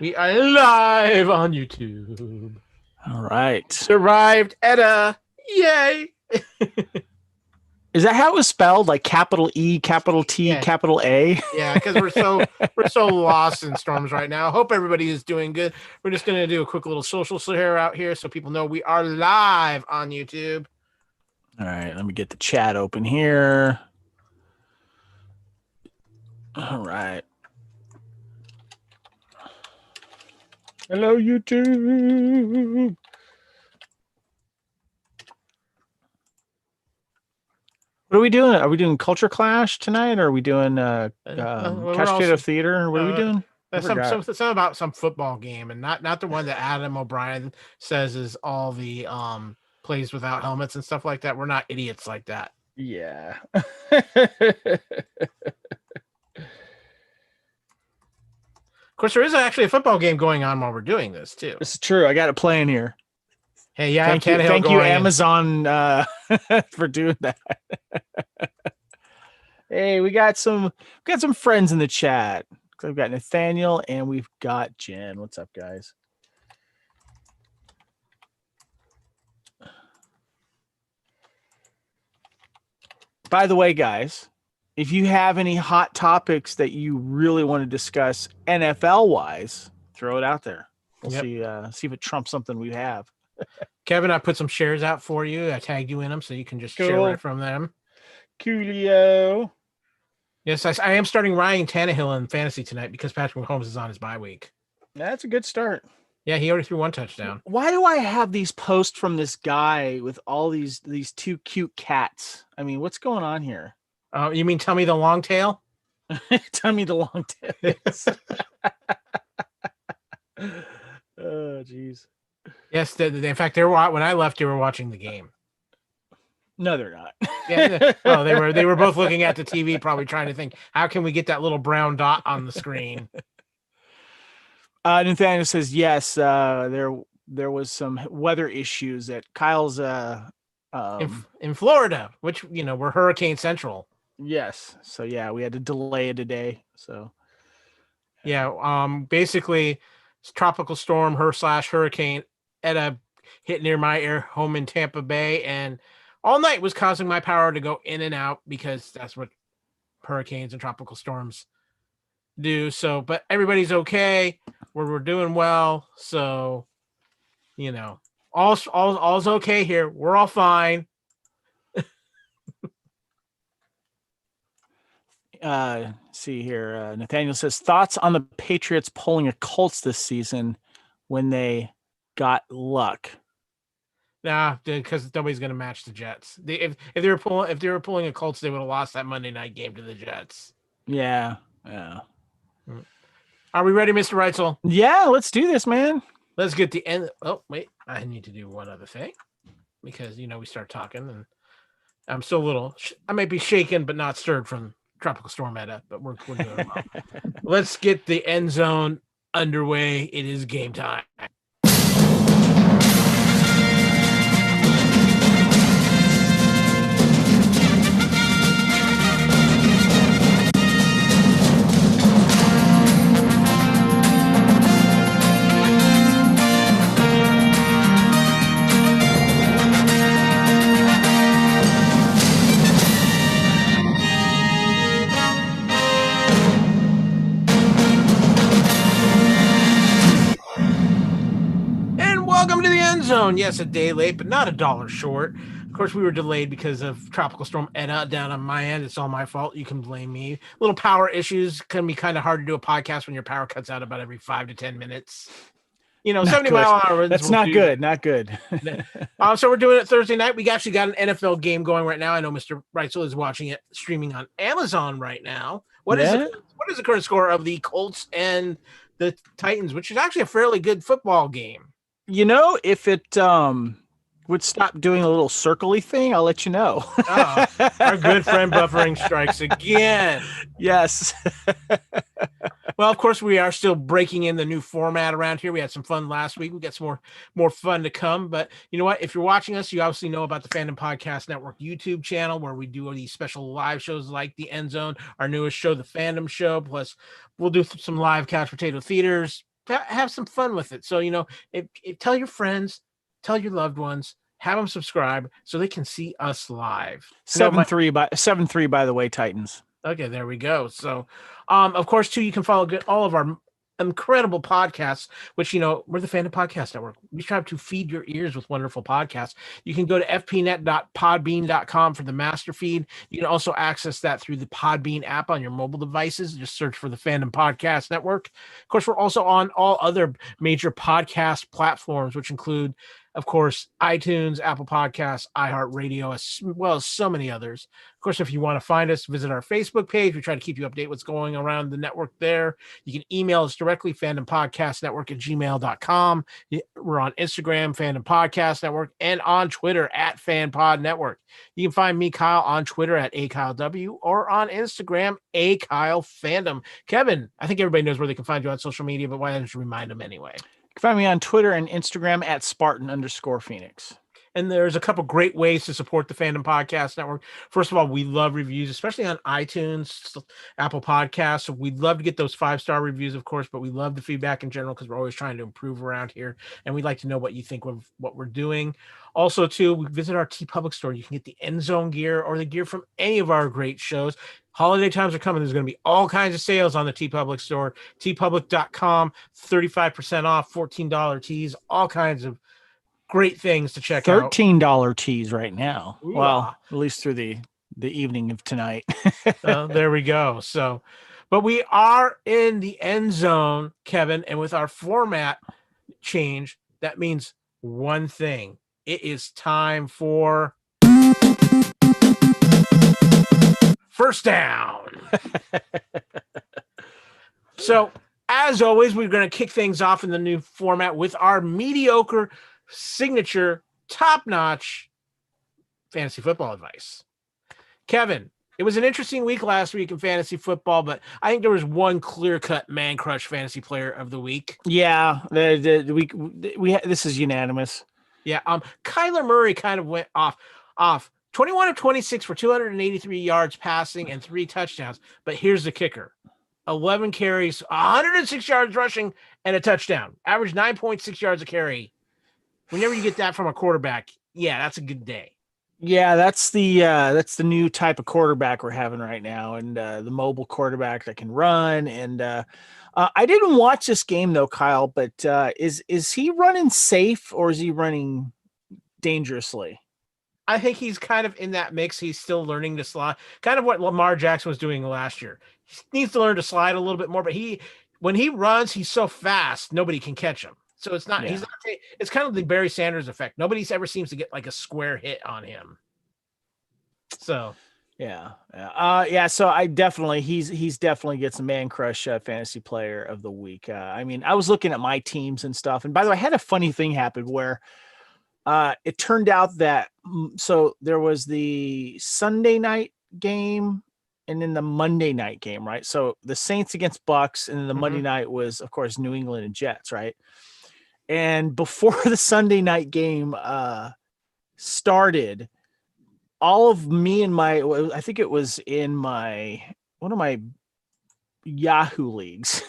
We are live on YouTube. All right. Survived Edda. Yay. Is that how it was spelled? Like capital E, capital T, Yeah. capital A? Yeah, because we're so lost in storms right now. Hope everybody is doing good. We're just gonna do a quick little social share out here so people know we are live on YouTube. All right, let me get the chat open here. All right. Hello, YouTube. What are we doing? Are we doing Culture Clash tonight, or are we doing Couch Potato Theater? What are we doing? Some about some football game, and not the one that Adam O'Brien says is all the plays without helmets and stuff like that. We're not idiots like that. Yeah. Of course, there is actually a football game going on while we're doing this too. This is true. I got it playing here. Hey, yeah, thank you, Amazon, for doing that. Hey, we got some friends in the chat. We've got Nathaniel and we've got Jen. What's up, guys? By the way, guys, if you have any hot topics that you really want to discuss NFL wise, throw it out there. We'll see if it trumps something we have. Kevin, I put some shares out for you. I tagged you in them so you can just share it from them. Coolio. Yes, I am starting Ryan Tannehill in fantasy tonight because Patrick Mahomes is on his bye week. That's a good start. Yeah, he already threw one touchdown. Why do I have these posts from this guy with all these two cute cats? I mean, what's going on here? You mean Tummy the Long Tail? Tummy the Long Tail. Oh, jeez. Yes, in fact, when I left, they were watching the game. No, they're not. Yeah. Oh, they were both looking at the TV, probably trying to think, how can we get that little brown dot on the screen? Nathaniel says yes. There was some weather issues at Kyle's in Florida, which we're hurricane central. Yes. So yeah, we had to delay it today. So yeah, basically, tropical storm hurricane Edda hit near my home in Tampa Bay, and all night was causing my power to go in and out because that's what hurricanes and tropical storms do. So, but everybody's okay. We're doing well. So, all's okay here. We're all fine. See here. Nathaniel says thoughts on the Patriots pulling a Colts this season when they got luck. Nah, because nobody's gonna match the Jets. If they were pulling a Colts, they would have lost that Monday night game to the Jets. Yeah. Are we ready, Mr. Reitzel? Yeah, let's do this, man. Let's get the end. Oh, wait, I need to do one other thing because we start talking and I'm still a little. I might be shaken but not stirred from Tropical Storm Edda, but we're doing well. Let's get the end zone underway. It is game time. Zone. Yes, a day late, but not $1 short. Of course, we were delayed because of Tropical Storm Edda down on my end. It's all my fault. You can blame me. Little power issues can be kind of hard to do a podcast when your power cuts out about every 5 to 10 minutes. 70 mile an hour. That's not good. Not good. So we're doing it Thursday night. We actually got an NFL game going right now. I know Mr. Reitzel is watching it streaming on Amazon right now. What is the current score of the Colts and the Titans, which is actually a fairly good football game? If it would stop doing a little circle-y thing, I'll let you know. Our good friend buffering strikes again. Yes. Well, of course, we are still breaking in the new format around here. We had some fun last week. We got some more fun to come. But you know what? If you're watching us, you obviously know about the Fandom Podcast Network YouTube channel where we do these special live shows like the Endzone, our newest show, the Fandom Show. Plus, we'll do some live couch potato theaters. Have some fun with it. So if tell your friends, tell your loved ones, have them subscribe so they can see us live. 7-3 by the way, Titans. Okay, there we go. So, of course, too, you can follow all of our incredible podcasts, which, we're the Fandom Podcast Network. We strive to feed your ears with wonderful podcasts. You can go to fpnet.podbean.com for the master feed. You can also access that through the Podbean app on your mobile devices. Just search for the Fandom Podcast Network. Of course, we're also on all other major podcast platforms, which include, of course, iTunes, Apple Podcasts, iHeartRadio, as well as so many others. Of course, if you want to find us, visit our Facebook page. We try to keep you updated what's going around the network there. You can email us directly, fandompodcastnetwork@gmail.com. We're on Instagram, Fandom Podcast Network, and on Twitter @FanPod Network. You can find me, Kyle, on Twitter @AKyleW or on Instagram, AKyleFandom. Kevin, I think everybody knows where they can find you on social media, but why don't you remind them anyway? You can find me on Twitter and Instagram @Spartan_Phoenix. And there's a couple great ways to support the Fandom Podcast Network. First of all, we love reviews, especially on iTunes, Apple Podcasts. So we'd love to get those 5-star reviews, of course, but we love the feedback in general because we're always trying to improve around here. And we'd like to know what you think of what we're doing. Also, too, we visit our TeePublic store. You can get the Endzone gear or the gear from any of our great shows. Holiday times are coming. There's going to be all kinds of sales on the TeePublic store. TeePublic.com, 35% off, $14 tees, all kinds of great things to check out. $13 tees right now. Ooh, well, at least through the evening of tonight. There we go. So, but we are in the end zone, Kevin, and with our format change, that means one thing. It is time for first down. So, as always, we're going to kick things off in the new format with our mediocre signature, top-notch fantasy football advice. Kevin, it was an interesting week last week in fantasy football, but I think there was one clear-cut man crush fantasy player of the week. Yeah, this is unanimous. Yeah, Kyler Murray kind of went off 21 of 26 for 283 yards passing and 3 touchdowns. But here's the kicker: 11 carries, 106 yards rushing, and a touchdown. Average 9.6 yards a carry. Whenever you get that from a quarterback, yeah, that's a good day. Yeah, that's the new type of quarterback we're having right now, and the mobile quarterback that can run. And I didn't watch this game though, Kyle. But is he running safe or is he running dangerously? I think he's kind of in that mix. He's still learning to slide, kind of what Lamar Jackson was doing last year. He needs to learn to slide a little bit more. But when he runs, he's so fast, nobody can catch him. So it's not, it's kind of the Barry Sanders effect. Nobody ever seems to get like a square hit on him. So, yeah. So he's definitely gets a man crush fantasy player of the week. I mean, I was looking at my teams and stuff. And by the way, I had a funny thing happen where it turned out that, so there was the Sunday night game and then the Monday night game, right? So the Saints against Bucks, and then the Monday night was, of course, New England and Jets, right? And before the Sunday night game started, all of me and I think it was in one of my Yahoo leagues,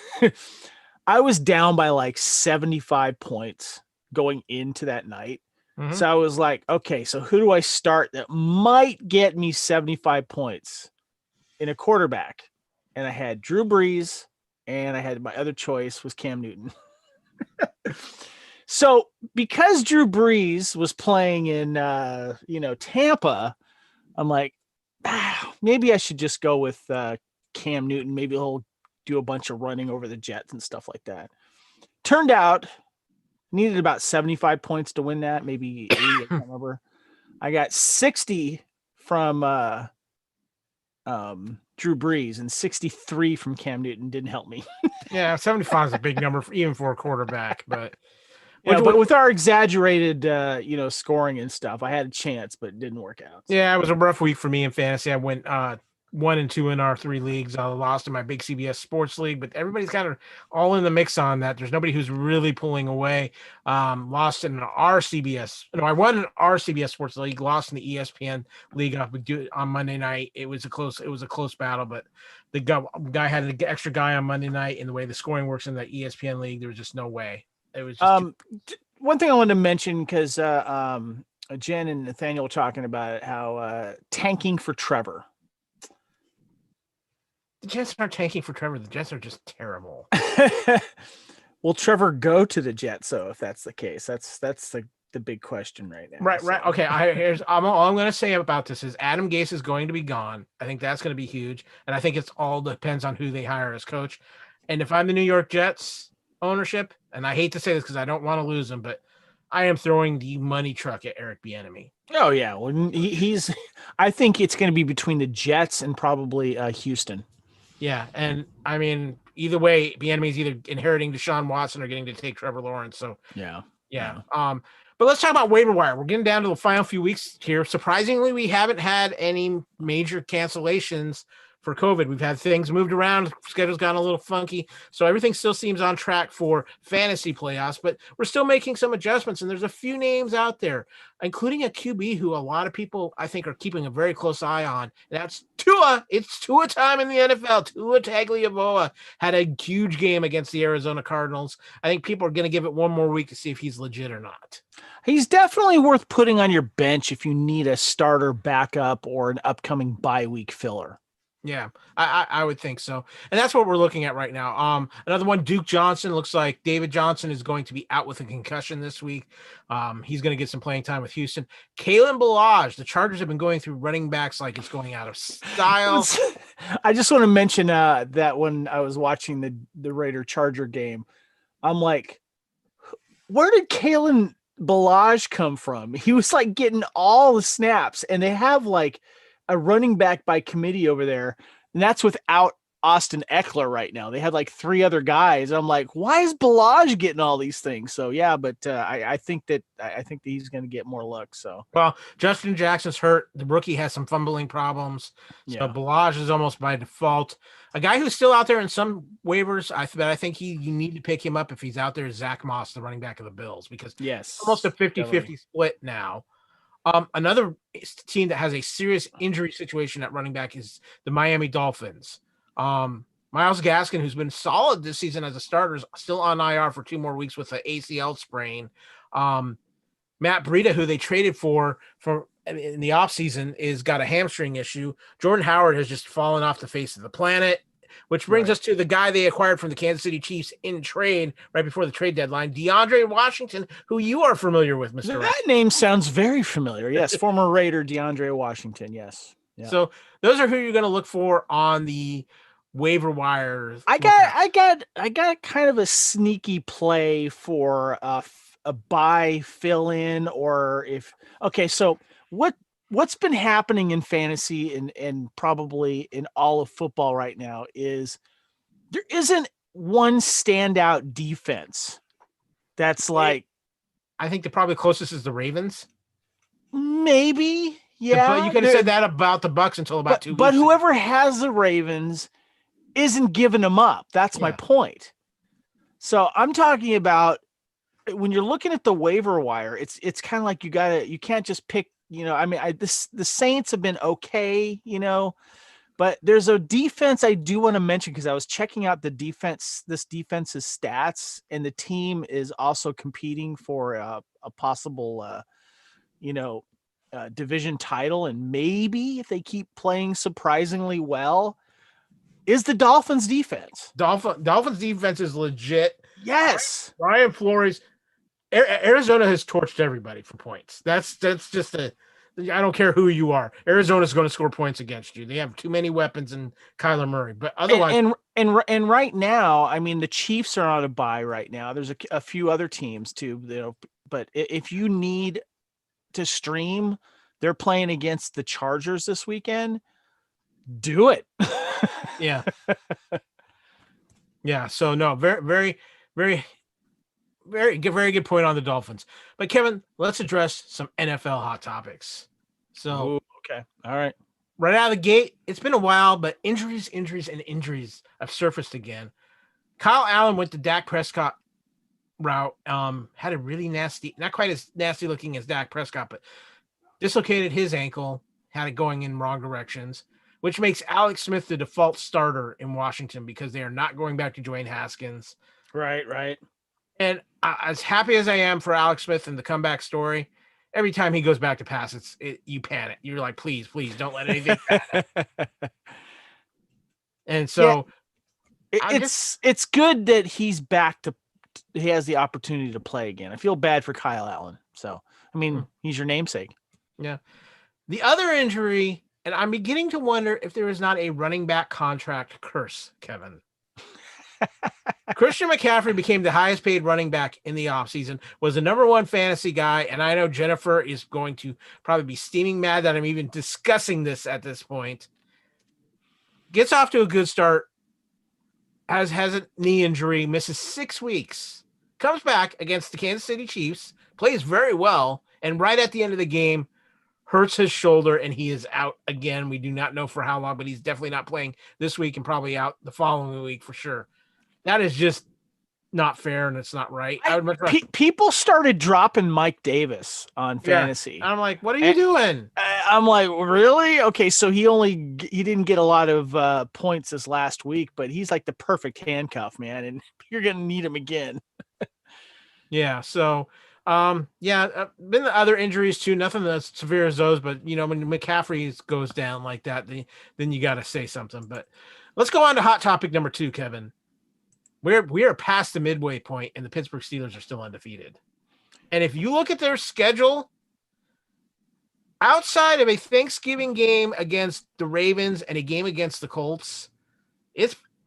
I was down by like 75 points going into that night. Mm-hmm. So I was like, okay, so who do I start that might get me 75 points in a quarterback? And I had Drew Brees, and I had my other choice was Cam Newton. So because Drew Brees was playing in, Tampa, I'm like, maybe I should just go with Cam Newton. Maybe he'll do a bunch of running over the Jets and stuff like that. Turned out needed about 75 points to win that, maybe 80, I can't remember. I got 60 from Drew Brees and 63 from Cam Newton. Didn't help me. Yeah, 75 is a big number even for a quarterback, but but with our exaggerated scoring and stuff, I had a chance, but it didn't work out. So. Yeah, it was a rough week for me in fantasy. I went 1 and 2 in our 3 leagues. I lost in my big CBS sports league, but everybody's kind of all in the mix on that. There's nobody who's really pulling away. Lost in our CBS. No, I won in our CBS sports league, lost in the ESPN league on Monday night. It was a close battle, but the guy had an extra guy on Monday night, and the way the scoring works in the ESPN league, there was just no way. It was just one thing I wanted to mention, because Jen and Nathaniel were talking about it, how tanking for Trevor. The Jets aren't tanking for Trevor. The Jets are just terrible. Will Trevor go to the Jets? So if that's the case, that's the big question right now. Right. Okay. All I'm going to say about this is Adam Gase is going to be gone. I think that's going to be huge, and I think it's all depends on who they hire as coach. And if I'm the New York Jets ownership, and I hate to say this because I don't want to lose him, but I am throwing the money truck at Eric Bieniemy. Oh yeah, well he's. I think it's going to be between the Jets and probably Houston. Yeah, and I mean, either way, Bieniemy's either inheriting Deshaun Watson or getting to take Trevor Lawrence. So yeah. But let's talk about waiver wire. We're getting down to the final few weeks here. Surprisingly, we haven't had any major cancellations for COVID. We've had things moved around. Schedule's gotten a little funky. So everything still seems on track for fantasy playoffs, but we're still making some adjustments. And there's a few names out there, including a QB who a lot of people, I think, are keeping a very close eye on. And that's Tua. It's Tua time in the NFL. Tua Tagovailoa had a huge game against the Arizona Cardinals. I think people are going to give it one more week to see if he's legit or not. He's definitely worth putting on your bench if you need a starter backup or an upcoming bye week filler. Yeah, I would think so. And that's what we're looking at right now. Another one, Duke Johnson. Looks like David Johnson is going to be out with a concussion this week. He's going to get some playing time with Houston. Kalen Ballage. The Chargers have been going through running backs like it's going out of style. I just want to mention that when I was watching the Raider Charger game, I'm like, where did Kalen Ballage come from? He was like getting all the snaps, and they have like a running back by committee over there, and that's without Austin Eckler right now. They had like 3 other guys. I'm like, why is Ballage getting all these things? So yeah, but I think that he's going to get more luck. So well, Justin Jackson's hurt. The rookie has some fumbling problems. So Ballage is almost by default. A guy who's still out there in some waivers, I think you need to pick him up if he's out there. Is Zach Moss, the running back of the Bills, because yes, almost a 50-50 split now. Another team that has a serious injury situation at running back is the Miami Dolphins. Myles Gaskin, who's been solid this season as a starter, is still on IR for 2 more weeks with an ACL sprain. Matt Breida, who they traded for in the offseason, is got a hamstring issue. Jordan Howard has just fallen off the face of the planet, which brings us to the guy they acquired from the Kansas City Chiefs in trade right before the trade deadline, DeAndre Washington, who you are familiar with, Mr. That name sounds very familiar. Yes, former Raider DeAndre Washington. Yes. Yeah. So those are who you're going to look for on the waiver wire. I got kind of a sneaky play for a buy fill in, or if okay. So what's been happening in fantasy and probably in all of football right now is there isn't one standout defense that's like. I think the probably closest is the Ravens. Maybe, yeah. But you could have said that about the Bucks until about 2 weeks. But whoever has the Ravens isn't giving them up. That's my point. So I'm talking about when you're looking at the waiver wire, it's kind of like you can't just pick. I mean, the Saints have been okay, but there's a defense I do want to mention because I was checking out this defense's stats, and the team is also competing for a possible, division title, and maybe if they keep playing surprisingly well, is the Dolphins defense. Dolphins defense is legit. Yes, Brian Flores. Arizona has torched everybody for points. That's just I don't care who you are. Arizona's going to score points against you. They have too many weapons in Kyler Murray. But otherwise, and right now, I mean, the Chiefs are on a bye right now. There's a few other teams too, but if you need to stream, they're playing against the Chargers this weekend. Do it. Yeah. Yeah. So no, very, very, very, very good point on the Dolphins. But Kevin, let's address some NFL hot topics. So okay. All right. right out of the gate, it's been a while, but injuries, and injuries have surfaced again. Kyle Allen went the Dak Prescott route. Had a really nasty, not quite as nasty looking as Dak Prescott, but dislocated his ankle, had it going in wrong directions, which makes Alex Smith the default starter in Washington because they are not going back to Dwayne Haskins. Right, right. And as happy as I am for Alex Smith and the comeback story, every time he goes back to pass, you panic. You're like, please, don't let anything happen. And Yeah, so it's good that he's back to. He has the opportunity to play again. I feel bad for Kyle Allen. So, I mean, he's your namesake. Yeah. The other injury, and I'm beginning to wonder if there is not a running back contract curse, Kevin. Christian McCaffrey became the highest paid running back in the offseason, was the number one fantasy guy. And I know Jennifer is going to probably be steaming mad that I'm even discussing this at this point. Gets off to a good start, has a knee injury, misses 6 weeks, comes back against the Kansas City Chiefs, plays very well, and right at the end of the game, hurts his shoulder, and he is out again. We do not know for how long, but he's definitely not playing this week and probably out the following week for sure. That is just not fair, and it's not right. I would much rather. People started dropping Mike Davis on fantasy. I'm like, what are you doing? I'm like, really? Okay, so he didn't get a lot of points this last week, but he's like the perfect handcuff, man, and you're gonna need him again. Yeah. So, been the other injuries too. Nothing as severe as those, but when McCaffrey goes down like that, then you got to say something. But let's go on to hot topic number 2, Kevin. We are past the midway point, and the Pittsburgh Steelers are still undefeated. And if you look at their schedule, outside of a Thanksgiving game against the Ravens and a game against the Colts,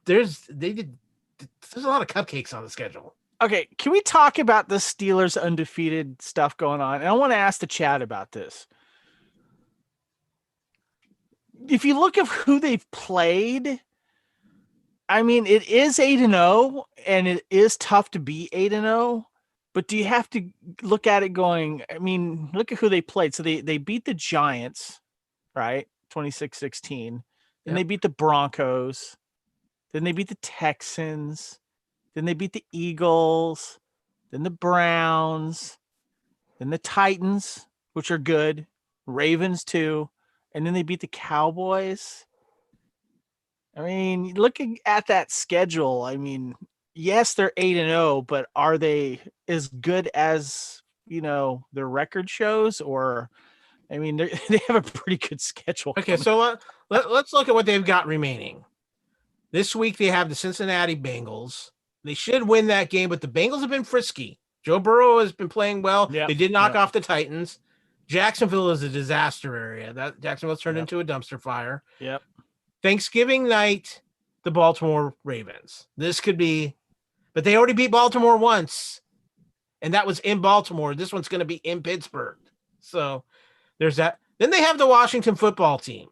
there's a lot of cupcakes on the schedule. Okay, can we talk about the Steelers undefeated stuff going on? And I want to ask the chat about this. If you look at who they've played, I mean, it is 8-0, and it is tough to be 8-0. But do you have to look at it going, I mean, look at who they played. So they beat the Giants, right? 26-16. Then they beat the Broncos. Then they beat the Texans. Then they beat the Eagles. Then the Browns. Then the Titans, which are good. Ravens too. And then they beat the Cowboys. I mean, looking at that schedule, I mean, yes, they're 8-0, but are they as good as, their record shows? Or, I mean, they have a pretty good schedule. Okay, so let's look at what they've got remaining. This week they have the Cincinnati Bengals. They should win that game, but the Bengals have been frisky. Joe Burrow has been playing well. Yep, they did knock off the Titans. Jacksonville is a disaster area. Jacksonville's turned into a dumpster fire. Yep. Thanksgiving night, the Baltimore Ravens. This could be, but they already beat Baltimore once, and that was in Baltimore. This one's going to be in Pittsburgh. So there's that. Then they have the Washington football team.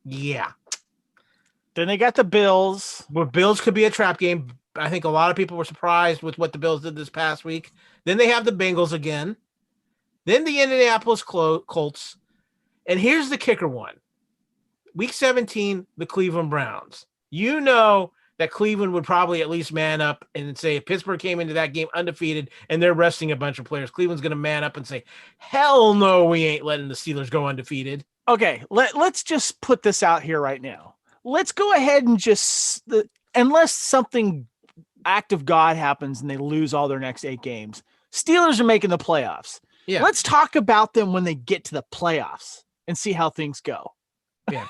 Yeah. Then they got the Bills. Well, Bills could be a trap game. I think a lot of people were surprised with what the Bills did this past week. Then they have the Bengals again. Then the Indianapolis Colts. And here's the kicker one. Week 17, the Cleveland Browns. You know that Cleveland would probably at least man up and say if Pittsburgh came into that game undefeated and they're resting a bunch of players, Cleveland's going to man up and say, hell no, we ain't letting the Steelers go undefeated. Okay, let's just put this out here right now. Let's go ahead and unless something act of God happens and they lose all their next 8 games, Steelers are making the playoffs. Yeah. Let's talk about them when they get to the playoffs and see how things go. Yeah.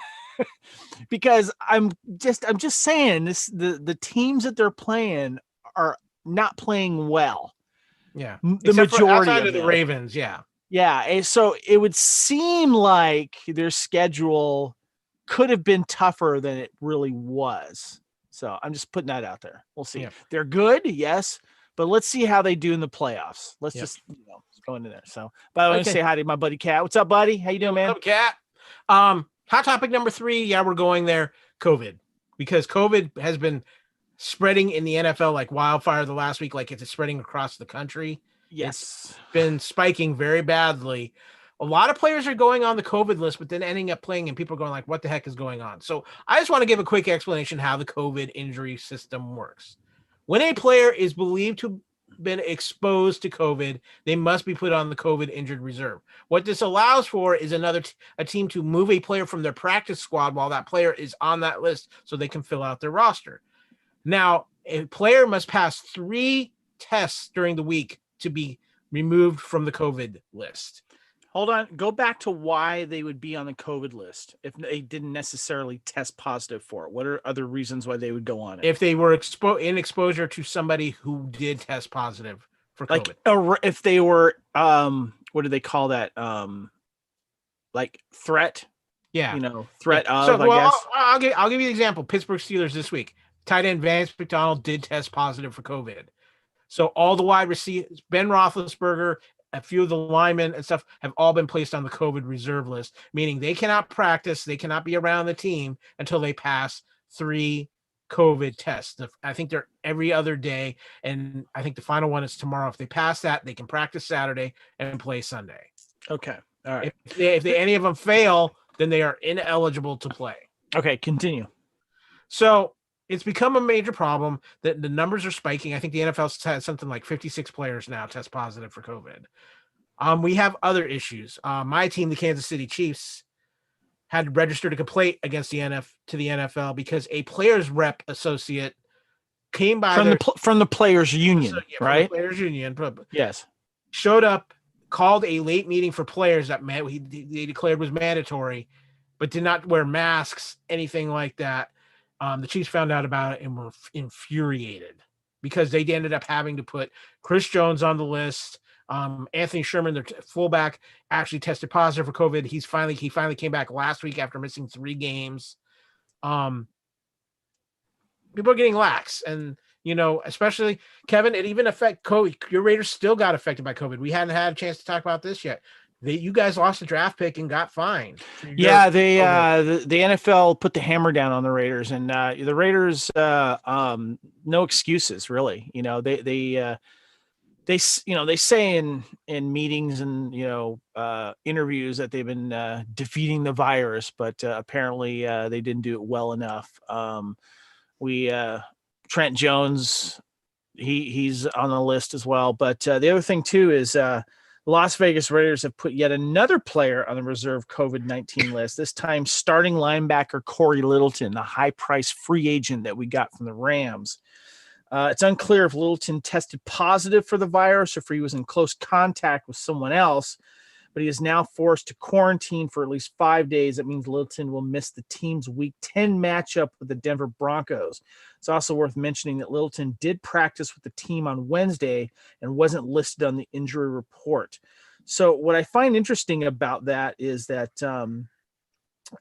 Because I'm just saying the teams that they're playing are not playing well. Yeah. The majority of the Ravens, yeah. Yeah, and so it would seem like their schedule could have been tougher than it really was. So I'm just putting that out there. We'll see. Yeah. They're good, yes, but let's see how they do in the playoffs. Let's just go into there. So, by the way, say hi to my buddy Cat. What's up, buddy? How you doing, man? What's up, Cat? Hot topic number 3. Yeah, we're going there. COVID, because COVID has been spreading in the NFL like wildfire the last week. Like it's spreading across the country. Yes, it's been spiking very badly. A lot of players are going on the COVID list, but then ending up playing, and people are going like, "What the heck is going on?" So I just want to give a quick explanation how the COVID injury system works. When a player is believed to have been exposed to COVID, they must be put on the COVID injured reserve. What this allows for is a team to move a player from their practice squad while that player is on that list, so they can fill out their roster. Now, a player must pass 3 tests during the week to be removed from the COVID list. Hold on. Go back to why they would be on the COVID list if they didn't necessarily test positive for it. What are other reasons why they would go on it? If they were in exposure to somebody who did test positive for COVID. Like if they were, what do they call that? Like threat. Yeah. Threat yeah. of, I guess. I'll give you an example. Pittsburgh Steelers this week. Tight end Vance McDonald did test positive for COVID. So all the wide receivers, Ben Roethlisberger, a few of the linemen and stuff have all been placed on the COVID reserve list, meaning they cannot practice, they cannot be around the team until they pass 3 COVID tests. I think they're every other day, and I think the final one is tomorrow. If they pass that, they can practice Saturday and play Sunday. Okay. All right. If any of them fail, then they are ineligible to play. Okay, continue. So it's become a major problem that the numbers are spiking. I think the NFL's had something like 56 players now test positive for COVID. We have other issues. My team, the Kansas City Chiefs, had registered a complaint against the NFL because a players rep associate came by from the players union, right? From the players union, yes, showed up, called a late meeting for players that they declared was mandatory, but did not wear masks, anything like that. The Chiefs found out about it and were infuriated because they ended up having to put Chris Jones on the list. Anthony Sherman, their fullback, actually tested positive for COVID. He finally came back last week after missing 3 games. People are getting lax, and especially Kevin, it even affect COVID. Your Raiders still got affected by COVID. We hadn't had a chance to talk about this yet. You guys lost a draft pick and got fined. Yeah, the NFL put the hammer down on the Raiders, and the Raiders, no excuses really. They say in meetings and interviews that they've been defeating the virus, but apparently they didn't do it well enough. Trent Jones, he's on the list as well. But the other thing too is Las Vegas Raiders have put yet another player on the reserve COVID-19 list, this time starting linebacker Corey Littleton, the high-priced free agent that we got from the Rams. It's unclear if Littleton tested positive for the virus or if he was in close contact with someone else, but he is now forced to quarantine for at least 5 days. That means Littleton will miss the team's Week 10 matchup with the Denver Broncos. It's also worth mentioning that Littleton did practice with the team on Wednesday and wasn't listed on the injury report. So what I find interesting about that is that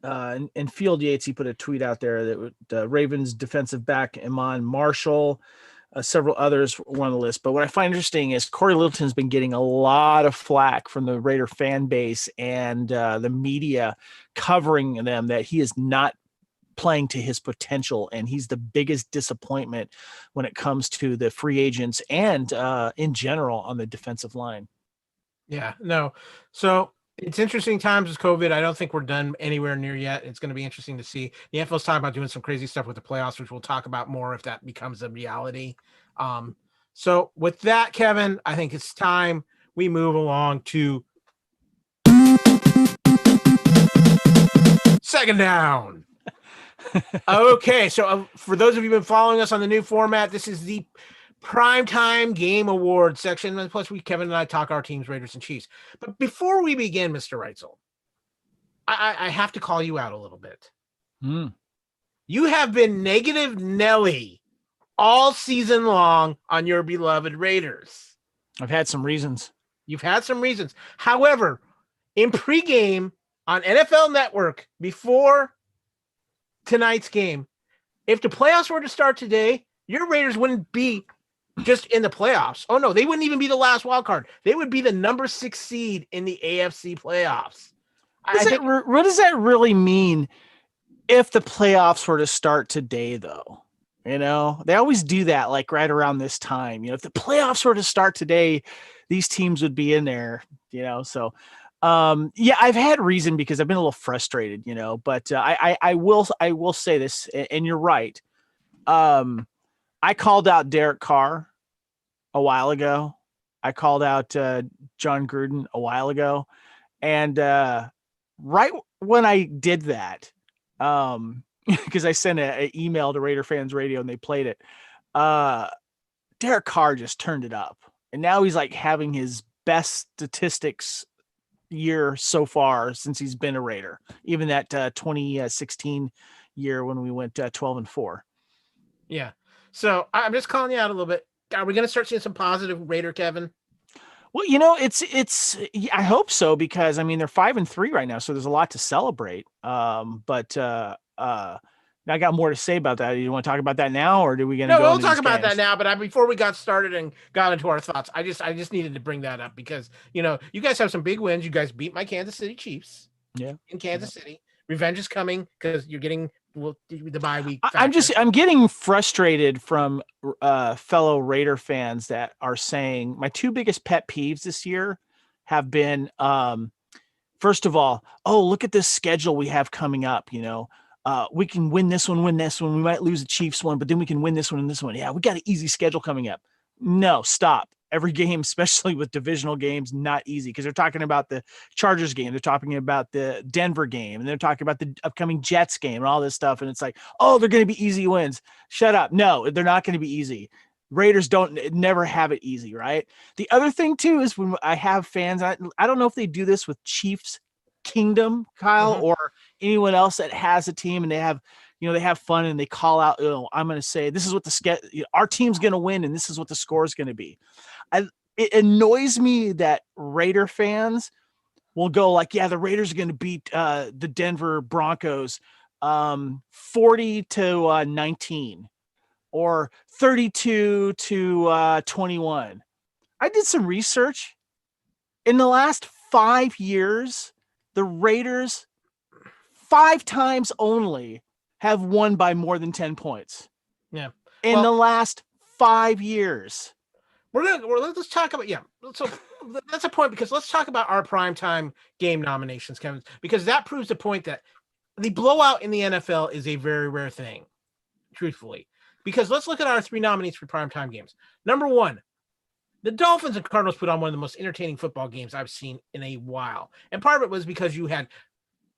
and Field Yates, he put a tweet out there that Ravens defensive back Iman Marshall, several others were on the list. But what I find interesting is Corey Littleton's been getting a lot of flack from the Raider fan base and the media covering them that he is not playing to his potential, and he's the biggest disappointment when it comes to the free agents and in general on the defensive line. Yeah, no. So it's interesting times with COVID. I don't think we're done anywhere near yet. It's going to be interesting to see. The NFL's talking about doing some crazy stuff with the playoffs, which we'll talk about more if that becomes a reality. So with that, Kevin, I think it's time we move along to second down. Okay, so for those of you who've been following us on the new format, this is the Primetime Game Awards section. And plus, Kevin and I talk our teams, Raiders and Chiefs. But before we begin, Mr. Reitzel, I have to call you out a little bit. You have been negative Nelly all season long on your beloved Raiders. I've had some reasons. You've had some reasons. However, in pregame on NFL Network before tonight's game, if the playoffs were to start today, your Raiders wouldn't be just in the playoffs. Oh no, they wouldn't even be the last wild card. They would be the number 6 seed in the AFC playoffs. What does that really mean if the playoffs were to start today, though? They always do that like right around this time. If the playoffs were to start today, these teams would be in there, so Yeah, I've had reason because I've been a little frustrated, but I will say this, and you're right. Um, I called out Derek Carr a while ago. I called out John Gruden a while ago, and right when I did that, because I sent an email to Raider Fans Radio and they played it. Uh, Derek Carr just turned it up, and now he's like having his best statistics year so far since he's been a Raider. Even that 2016 year when we went 12-4. Yeah. So I'm just calling you out a little bit. Are we going to start seeing some positive Raider, Kevin? Well, it's. I hope so because I mean they're 5-3 right now, so there's a lot to celebrate. But I got more to say about that. You want to talk about that now, or do we going to No, go we'll into talk these about that games? now. But before we got started and got into our thoughts, I just needed to bring that up because you guys have some big wins. You guys beat my Kansas City Chiefs Yeah, in yeah. Kansas City. Revenge is coming because you're getting the bye week I'm factor. I'm getting frustrated from fellow Raider fans that are saying my two biggest pet peeves this year have been first of all, oh, look at this schedule we have coming up. We can win this one, win this one. We might lose the Chiefs one, but then we can win this one and this one. Yeah, we got an easy schedule coming up. No, stop. Every game, especially with divisional games, not easy because they're talking about the Chargers game, they're talking about the Denver game, and they're talking about the upcoming Jets game and all this stuff. And it's like, oh, they're going to be easy wins. Shut up. No, they're not going to be easy. Raiders don't never have it easy, right? The other thing too is when I have fans, I don't know if they do this with Chiefs Kingdom, Kyle, Mm-hmm. or anyone else that has a team and they have fun and they call out, I'm going to say this is what our team's going to win and this is what the score is going to be. It annoys me that Raider fans will go like, yeah, the Raiders are going to beat the Denver Broncos 40-19 or 32-21. I did some research. In the last 5 years, the Raiders 5 times only have won by more than 10 points Yeah. in the Well, last 5 years. let's talk about So that's a point because let's talk about our primetime game nominations, Kevin, because that proves the point that the blowout in the NFL is a very rare thing, truthfully. Because let's look at our three nominees for primetime games. Number one, the Dolphins and Cardinals put on one of the most entertaining football games I've seen in a while. And part of it was because you had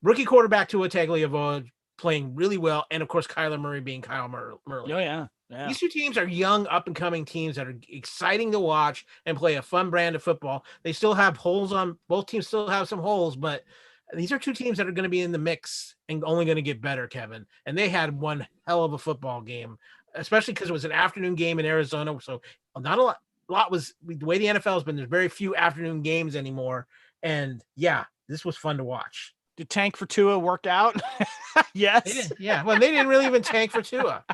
rookie quarterback Tua Tagovailoa playing really well, and of course Kyler Murray being Kyle Oh Murray. yeah, yeah. These two teams are young, up and coming teams that are exciting to watch and play a fun brand of football. They still have holes on both teams, still have some holes, but these are two teams that are going to be in the mix and only going to get better, Kevin. And they had one hell of a football game, especially because it was an afternoon game in Arizona. So not a lot was the way the NFL has been. There's very few afternoon games anymore. And yeah, this was fun to watch. Did Tank for Tua work out? They Yes. didn't, yeah. Well, they didn't really even tank for Tua.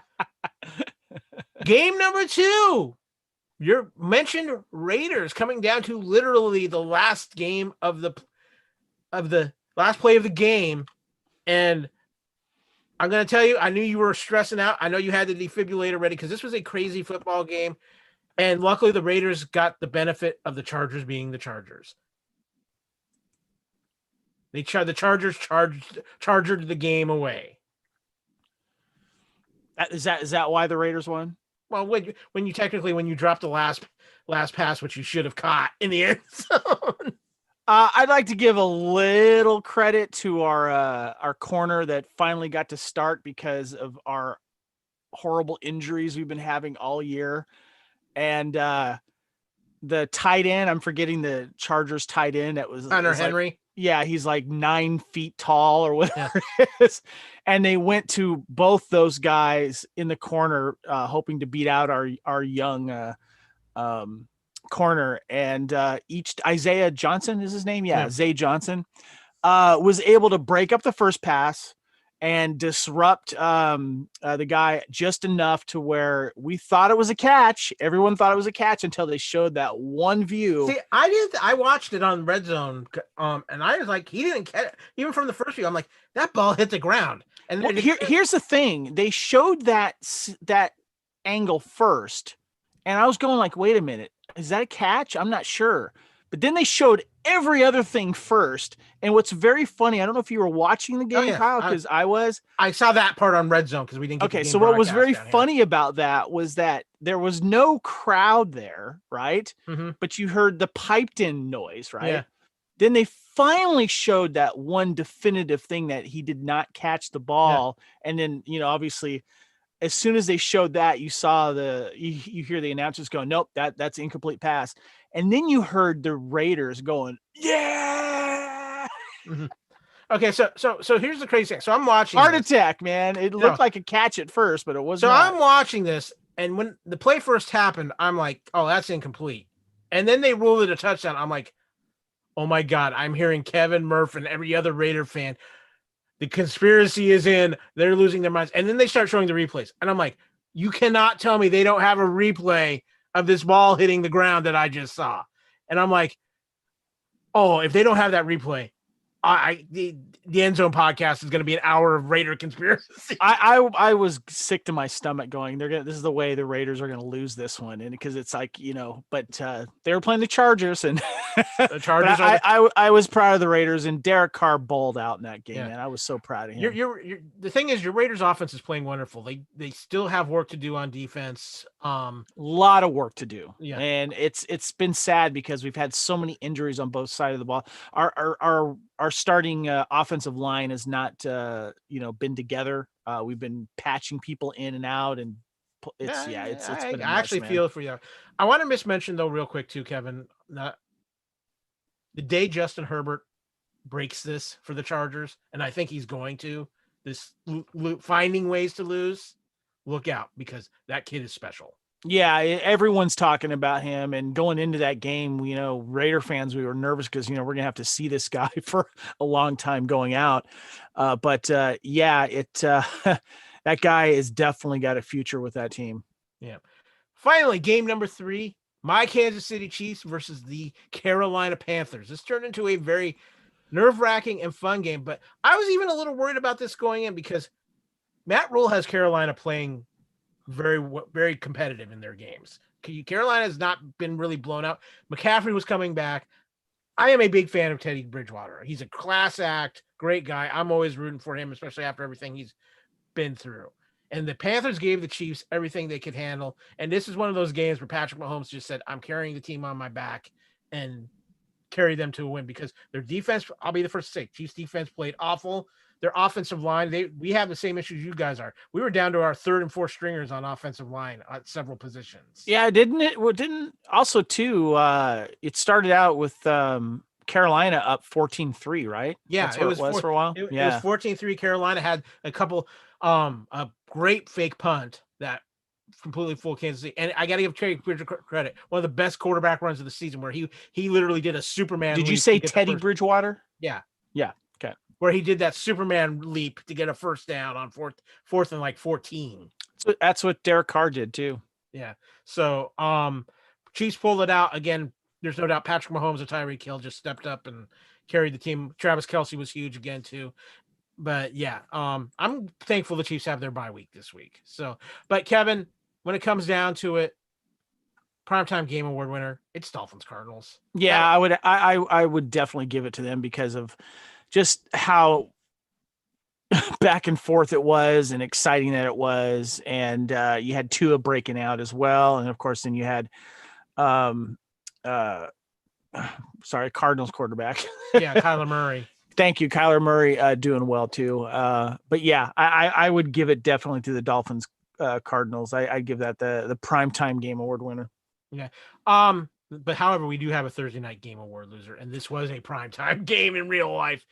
Game number two. Your mentioned Raiders coming down to literally the last game of the last play of the game. And I'm going to tell you, I knew you were stressing out. I know you had the defibrillator ready because this was a crazy football game. And luckily, the Raiders got the benefit of the Chargers being the Chargers. The Chargers charged the game away. Is that why the Raiders won? Well, when you drop the last pass, which you should have caught in the end zone. I'd like to give a little credit to our corner that finally got to start because of our horrible injuries we've been having all year, and the tight end. I'm forgetting the Chargers tight end. That was Hunter is like, Henry. yeah, he's like 9 feet tall or whatever Yeah. it is. And they went to both those guys in the corner, hoping to beat out our young corner. And each Isaiah Johnson is his name. Yeah, Zay Johnson was able to break up the first pass and disrupt the guy just enough to where we thought it was a catch. Everyone thought it was a catch until they showed that one view. See, I watched it on Red Zone, and I was like, he didn't catch it. Even from the first view. I'm like, that ball hit the ground. And Well, here's the thing: they showed that angle first, and I was going like, "Wait a minute, is that a catch?" I'm not sure. But then they showed every other thing first. And what's very funny, I don't know if you were watching the Oh game, yeah, Kyle, because I was. I saw that part on Red Zone because we didn't get the Okay, game so what was broadcast very down here. funny about that was that there was no crowd there, right? Mm-hmm. But you heard the piped in noise, Yeah, right? Then they finally showed that one definitive thing that he did not catch the yeah, ball. And then, obviously, as soon as they showed that, you hear the announcers go, nope, that's incomplete pass. And then you heard the Raiders going, yeah. mm-hmm. Okay, so here's the crazy thing. So I'm watching Heart this. attack, man. It looked like a catch at first, but it was So not. I'm watching this, and when the play first happened, I'm like, oh, that's incomplete. And then they ruled it a touchdown. I'm like, oh my God, I'm hearing Kevin Murphy and every other Raider fan. The conspiracy is in. They're losing their minds. And then they start showing the replays. And I'm like, you cannot tell me they don't have a replay of this ball hitting the ground that I just saw. And I'm like, oh, if they don't have that replay, the Endzone podcast is going to be an hour of Raider conspiracy. I was sick to my stomach going, this is the way the Raiders are gonna lose this one. And because it's like, but they were playing the Chargers, and The Chargers but I was proud of the Raiders, and Derek Carr balled out in that game, yeah. man. I was so proud of him. You're the thing is your Raiders offense is playing wonderful. They still have work to do on defense. A lot of work to do. Yeah. And it's been sad because we've had so many injuries on both sides of the ball. Our starting offensive line has not been together. We've been patching people in and out, and it's been a mess, actually man. feel for you. I want to mention though real quick too, Kevin. The day Justin Herbert breaks this for the Chargers, and I think he's going to this finding ways to lose. Look out, because that kid is special. Yeah, everyone's talking about him, and going into that game, Raider fans, we were nervous because we're gonna have to see this guy for a long time going out. But that guy has definitely got a future with that team. Yeah. Finally, game number 3, my Kansas City Chiefs versus the Carolina Panthers. This turned into a very nerve-wracking and fun game, but I was even a little worried about this going in because Matt Rule has Carolina playing very, very competitive in their games. Carolina has not been really blown out. McCaffrey was coming back. I am a big fan of Teddy Bridgewater. He's a class act, great guy. I'm always rooting for him, especially after everything he's been through. And the Panthers gave the Chiefs everything they could handle. And this is one of those games where Patrick Mahomes just said, I'm carrying the team on my back and carry them to a win because their defense, I'll be the first to say, Chiefs defense played awful. Their offensive line, we have the same issues you guys are. We were down to our 3rd and 4th stringers on offensive line at several positions. Yeah, didn't it? Well, didn't also too. It started out with Carolina up 14-3, right? Yeah, That's what it was for a while. It was 14-3. Carolina had a couple, a great fake punt that completely fooled Kansas City. And I got to give Teddy Bridgewater credit. One of the best quarterback runs of the season where he literally did a Superman. Did you say Teddy Bridgewater? Yeah. Yeah. Okay. Where he did that Superman leap to get a first down on fourth and like 14. So that's what Derek Carr did too. Yeah. So Chiefs pulled it out. Again, there's no doubt Patrick Mahomes or Tyreek Hill just stepped up and carried the team. Travis Kelce was huge again too. But yeah, I'm thankful the Chiefs have their bye week this week. So, but Kevin, when it comes down to it, primetime game award winner, it's Dolphins Cardinals. Yeah, I would definitely give it to them because of just how back and forth it was and exciting that it was. And you had Tua breaking out as well. And of course, then you had, Cardinals quarterback. Yeah, Kyler Murray. Thank you, Kyler Murray, doing well too. But yeah, I would give it definitely to the Dolphins Cardinals. I'd give that the primetime game award winner. Yeah. But however, we do have a Thursday night game award loser, and this was a primetime game in real life.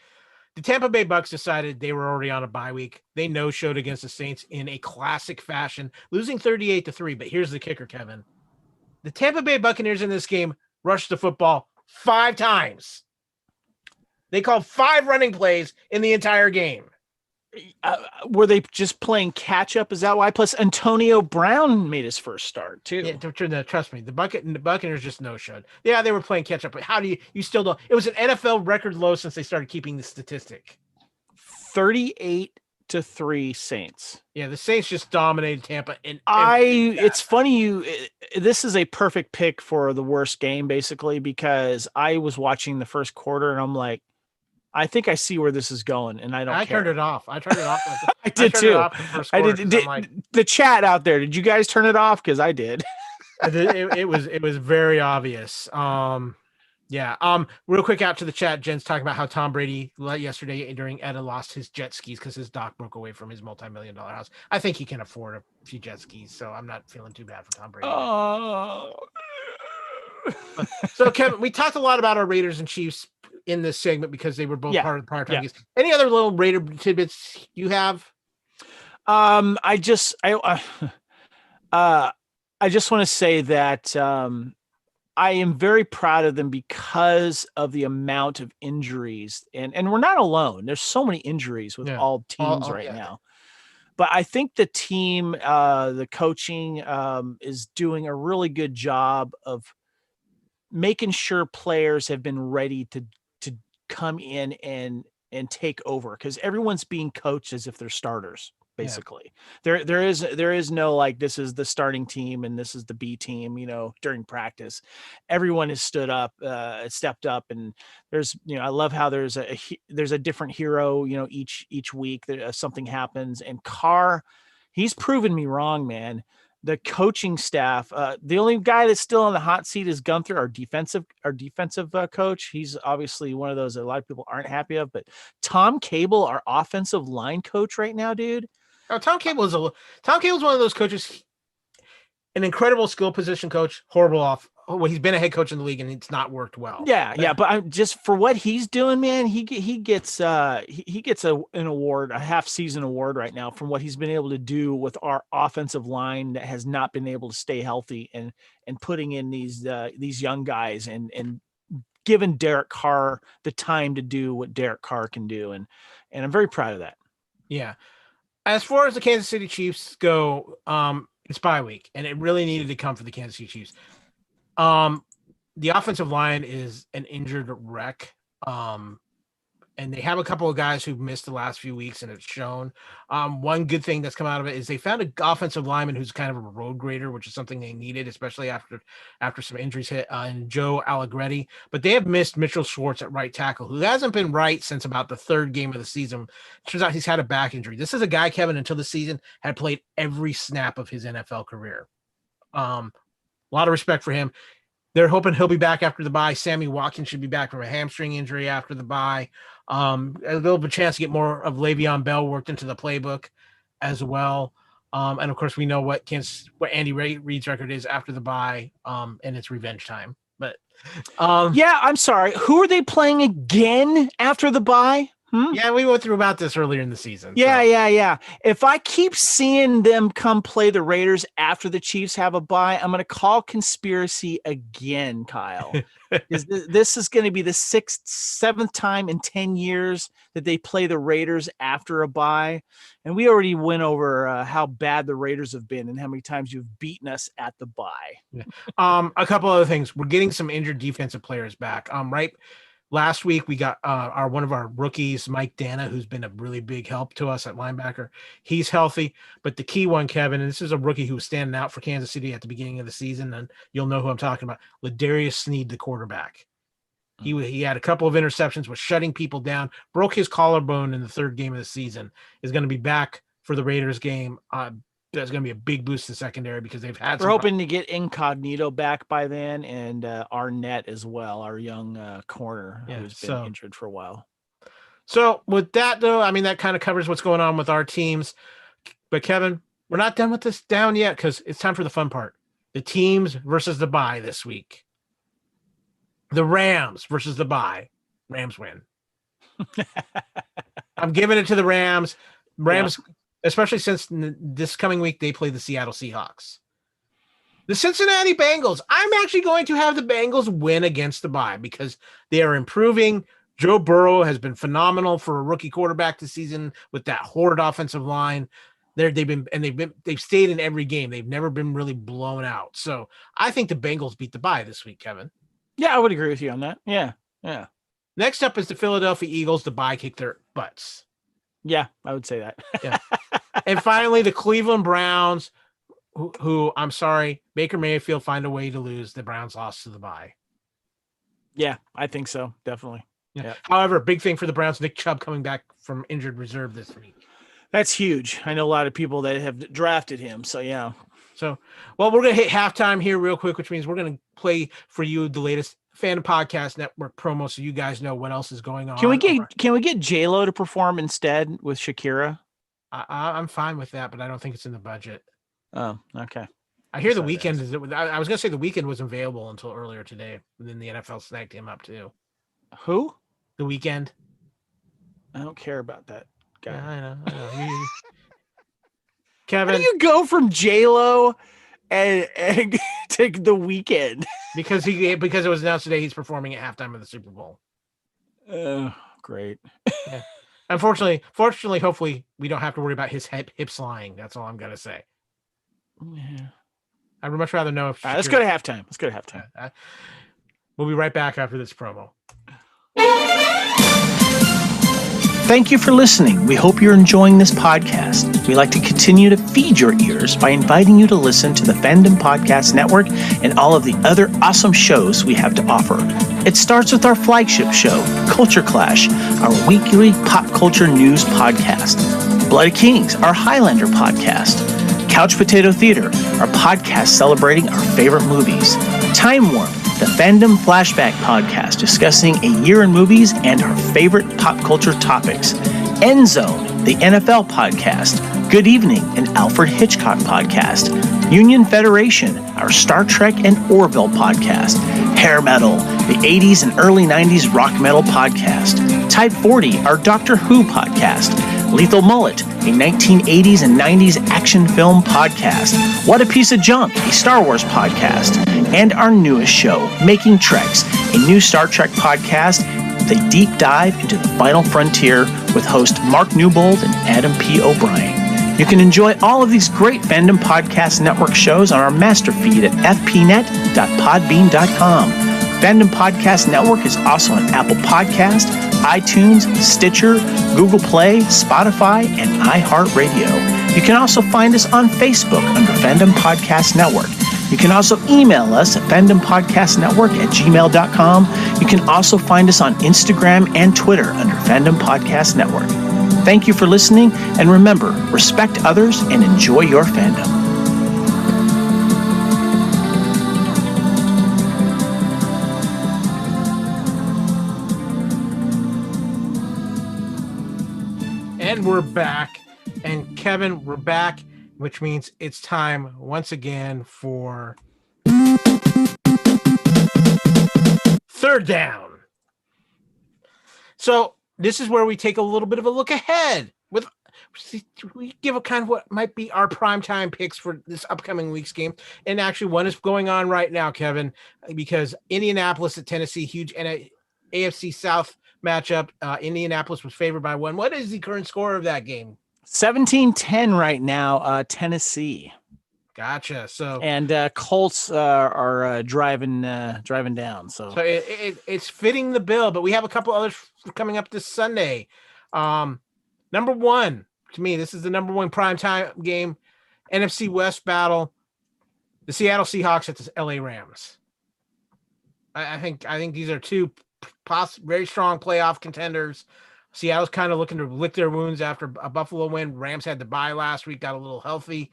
The Tampa Bay Bucks decided they were already on a bye week. They no-showed against the Saints in a classic fashion, losing 38-3. But here's the kicker, Kevin. The Tampa Bay Buccaneers in this game rushed the football 5 times. They called 5 running plays in the entire game. Were they just playing catch up? Is that why? Plus, Antonio Brown made his first start too. Yeah, trust me, the Buccaneers just no-showed. Yeah, they were playing catch up, but how do you still don't? It was an NFL record low since they started keeping the statistic. 38 8-3 Saints. Yeah, the Saints just dominated Tampa in every It's funny this is a perfect pick for the worst game, basically, because I was watching the first quarter and I'm like, I think I see where this is going, and I don't care. turned it off. I turned it off. I did turned it too. off the first I quarter did. because I'm like, The chat out there, did you guys turn it off? Because I did. it was very obvious. Yeah. Real quick out to the chat, Jen's talking about how Tom Brady yesterday during Etta lost his jet skis because his dock broke away from his multi-million-dollar house. I think he can afford a few jet skis, so I'm not feeling too bad for Tom Brady. So Kevin, we talked a lot about our Raiders and Chiefs in this segment because they were both part of the primetime games. Any other little Raider tidbits you have? I just want to say that I am very proud of them because of the amount of injuries, and we're not alone. There's so many injuries with all teams right now. But I think the team, the coaching is doing a really good job of making sure players have been ready to come in and take over, because everyone's being coached as if they're starters. Basically, there is no like, this is the starting team and this is the B team. During practice, everyone has stepped up, and there's I love how there's a different hero. Each week something happens, and Carr, he's proven me wrong, man. The coaching staff, the only guy that's still on the hot seat is Gunther, our defensive coach. He's obviously one of those that a lot of people aren't happy of. But Tom Cable, our offensive line coach right now, dude. Oh, Tom Cable's one of those coaches, an incredible skill position coach, horrible off. Well, he's been a head coach in the league and it's not worked well. Yeah, but I'm just, for what he's doing, man, he gets an award, a half season award right now, from what he's been able to do with our offensive line that has not been able to stay healthy, and putting in these young guys and giving Derek Carr the time to do what Derek Carr can do, and I'm very proud of that. Yeah. As far as the Kansas City Chiefs go, it's bye week, and it really needed to come for the Kansas City Chiefs. The offensive line is an injured wreck. And they have a couple of guys who've missed the last few weeks, and it's shown. One good thing that's come out of it is they found an offensive lineman who's kind of a road grader, which is something they needed, especially after some injuries hit, and Joe Allegretti. But they have missed Mitchell Schwartz at right tackle, who hasn't been right since about the third game of the season. Turns out he's had a back injury. This is a guy, Kevin, until the season had played every snap of his NFL career. A lot of respect for him. They're hoping he'll be back after the bye. Sammy Watkins should be back from a hamstring injury after the bye. A little bit of a chance to get more of Le'Veon Bell worked into the playbook as well. And of course, we know what Andy Reid's record is after the bye, and it's revenge time. But yeah, I'm sorry. Who are they playing again after the bye? Yeah, we went through about this earlier in the season. Yeah. If I keep seeing them come play the Raiders after the Chiefs have a bye, I'm going to call conspiracy again, Kyle. This is going to be the 6th, 7th time in 10 years that they play the Raiders after a bye. And we already went over how bad the Raiders have been and how many times you've beaten us at the bye. Yeah. A couple other things. We're getting some injured defensive players back. Right. Last week, we got one of our rookies, Mike Dana, who's been a really big help to us at linebacker. He's healthy, but the key one, Kevin, and this is a rookie who was standing out for Kansas City at the beginning of the season, and you'll know who I'm talking about, Ladarius Sneed, the quarterback. He had a couple of interceptions, was shutting people down, broke his collarbone in the third game of the season, is going to be back for the Raiders game. There's going to be a big boost to secondary because they've had. We're hoping to get Incognito back by then, and Arnett as well, our young corner who's been injured for a while. So with that, though, I mean, that kind of covers what's going on with our teams. But Kevin, we're not done with this down yet, because it's time for the fun part: the teams versus the bye this week. The Rams versus the bye. Rams win. I'm giving it to the Rams. Rams. Yeah. Especially since this coming week, they play the Seattle Seahawks. The Cincinnati Bengals. I'm actually going to have the Bengals win against the bye because they are improving. Joe Burrow has been phenomenal for a rookie quarterback this season with that horrid offensive line. They've stayed in every game. They've never been really blown out. So I think the Bengals beat the bye this week, Kevin. Yeah, I would agree with you on that. Yeah. Next up is the Philadelphia Eagles. The bye kicked their butts. Yeah, I would say that. Yeah. And finally, the Cleveland Browns, who I'm sorry, Baker Mayfield find a way to lose. The Browns lost to the bye. Yeah, I think so. Definitely. Yeah. Yep. However, big thing for the Browns, Nick Chubb coming back from injured reserve this week. That's huge. I know a lot of people that have drafted him. So, yeah. So, well, we're going to hit halftime here real quick, which means we're going to play for you the latest Fandom Podcast Network promo so you guys know what else is going on. Can we get J-Lo to perform instead with Shakira? I'm fine with that, but I don't think it's in the budget. Oh, okay. I hear the weekend is. I was going to say the weekend was available until earlier today, and then the NFL snagged him up too. Who? The weekend. I don't care about that guy. Yeah, I know. Kevin, how do you go from J-Lo and to the weekend? because it was announced today he's performing at halftime of the Super Bowl. Oh, great. Yeah. Fortunately, hopefully we don't have to worry about his hips lying. That's all I'm gonna say. Yeah. I'd much rather know if. Let's go to halftime. We'll be right back after this promo. Thank you for listening. We hope you're enjoying this podcast. We like to continue to feed your ears by inviting you to listen to the Fandom Podcast Network and all of the other awesome shows we have to offer. It starts with our flagship show, Culture Clash, our weekly pop culture news podcast. Bloody Kings, our Highlander podcast. Couch Potato Theater, our podcast celebrating our favorite movies. Time Warp, the Fandom Flashback podcast discussing a year in movies and our favorite pop culture topics. Endzone, the NFL podcast. Good Evening, an Alfred Hitchcock podcast. Union Federation, our Star Trek and Orville podcast. Hair Metal, the 80s and early 90s rock metal podcast. Type 40, our Doctor Who podcast. Lethal Mullet, a 1980s and 90s action film podcast. What a Piece of Junk, a Star Wars podcast. And our newest show, Making Treks, a new Star Trek podcast with a deep dive into the final frontier with host Mark Newbold and Adam P. O'Brien. You can enjoy all of these great Fandom Podcast Network shows on our master feed at fpnet.podbean.com. Fandom Podcast Network is also on Apple Podcast, iTunes, Stitcher, Google Play, Spotify, and iHeartRadio. You can also find us on Facebook under Fandom Podcast Network. You can also email us at fandompodcastnetwork@gmail.com. You can also find us on Instagram and Twitter under Fandom Podcast Network. Thank you for listening, and remember, respect others and enjoy your fandom. And we're back. And Kevin, we're back, which means it's time once again for Third Down. So this is where we take a little bit of a look ahead. We give a kind of what might be our primetime picks for this upcoming week's game. And actually one is going on right now, Kevin, because Indianapolis at Tennessee, huge AFC South matchup. Indianapolis was favored by 1. What is the current score of that game? 17-10 right now, Tennessee. Gotcha. So and Colts are driving down. So it's fitting the bill, but we have a couple others coming up this Sunday. Number one, to me, this is the number one primetime game, NFC West battle, the Seattle Seahawks at the LA Rams. I think these are two very strong playoff contenders. Seattle's kind of looking to lick their wounds after a Buffalo win. Rams had the bye last week, got a little healthy.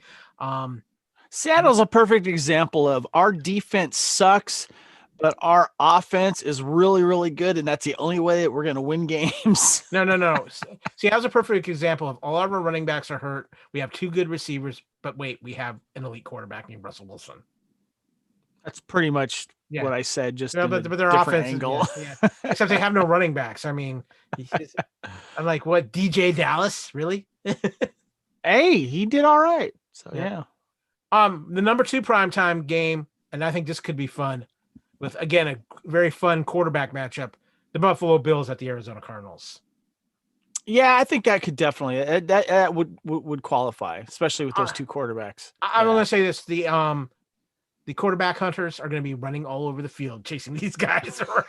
Seattle's a perfect example of our defense sucks, but our offense is really, really good, and that's the only way that we're going to win games. No. Seattle's a perfect example of all of our running backs are hurt. We have 2 good receivers, but wait, we have an elite quarterback named Russell Wilson. That's pretty much what I said, just but their offense angle. Yeah. Except they have no running backs. I mean, I'm like, what, DJ Dallas? Really? Hey, he did all right. So yeah. The number 2 primetime game, and I think this could be fun, with again a very fun quarterback matchup, the Buffalo Bills at the Arizona Cardinals. Yeah, I think that could definitely that would qualify, especially with those 2 quarterbacks. I'm going to say this: the quarterback hunters are going to be running all over the field chasing these guys around.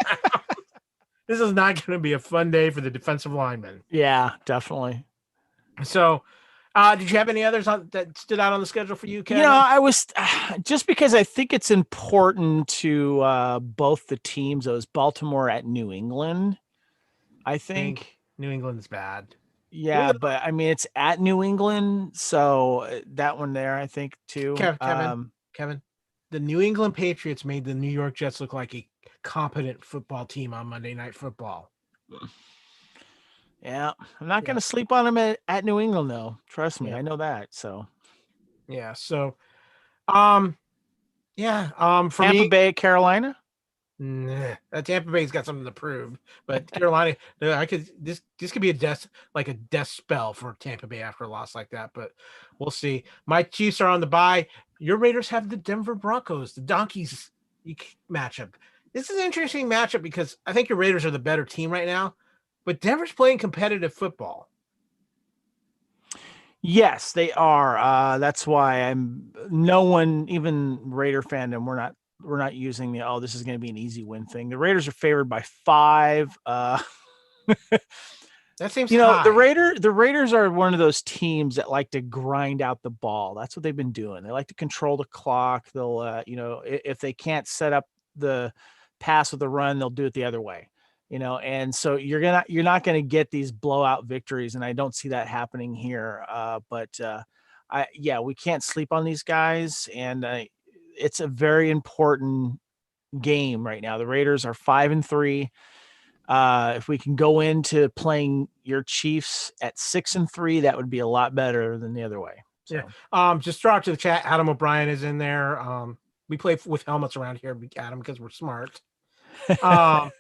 This is not going to be a fun day for the defensive linemen. Yeah, definitely. So, did you have any others that stood out on the schedule for you, Kevin? I was just because I think it's important to both the teams. Those Baltimore at New England, I I mean, think. New England's bad. Even Yeah, though but I mean it's at New England, so that one there, I think too. Kevin, the New England Patriots made the New York Jets look like a competent football team on Monday Night Football. Yeah, I'm not Yeah, gonna sleep on them at New England though. Trust me, yeah, I know that. So yeah. So, um, yeah, for Tampa me, Bay, Carolina. Tampa Bay's got something to prove, but Carolina, this could be a death spell for Tampa Bay after a loss like that. But we'll see. My Chiefs are on the bye. Your Raiders have the Denver Broncos, the Donkeys matchup. This is an interesting matchup because I think your Raiders are the better team right now, but Denver's playing competitive football. Yes, they are. That's why I'm no one, even Raider fandom. We're not using the this is going to be an easy win thing. The Raiders are favored by 5. That seems The high. Raiders are one of those teams that like to grind out the ball. That's what they've been doing. They like to control the clock. They'll if they can't set up the pass with the run, they'll do it the other way. And so you're not gonna get these blowout victories, and I don't see that happening here. But we can't sleep on these guys, and it's a very important game right now. The Raiders are 5-3. If we can go into playing your Chiefs at 6-3, that would be a lot better than the other way. Yeah. So Just throw out to the chat. Adam O'Brien is in there. We play with helmets around here, Adam, because we're smart. Um,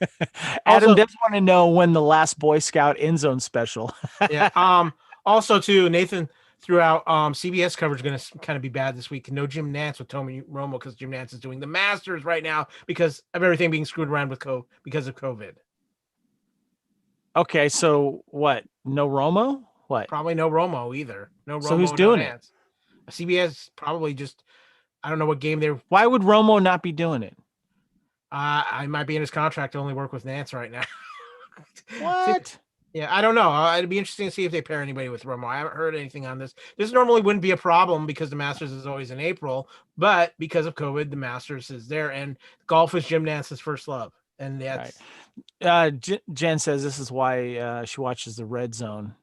Adam also, does want to know when the last Boy Scout Endzone special. yeah. Also too, Nathan threw out CBS coverage going to kind of be bad this week. No Jim Nance with Tommy Romo because Jim Nance is doing the Masters right now because of everything being screwed around with because of COVID. Okay, so what? No Romo? What? Probably no Romo either. No So who's Romo, no doing it? Nance. CBS probably just I don't know what game they're. Why would Romo not be doing it? I might be in his contract to only work with Nance right now. See, What? yeah, I don't know. It'd be interesting to see if they pair anybody with Romo. I haven't heard anything on this. This normally wouldn't be a problem because the Masters is always in April, but because of COVID, the Masters is there, and golf is Jim Nance's first love, and that's Jen says this is why she watches the Red Zone.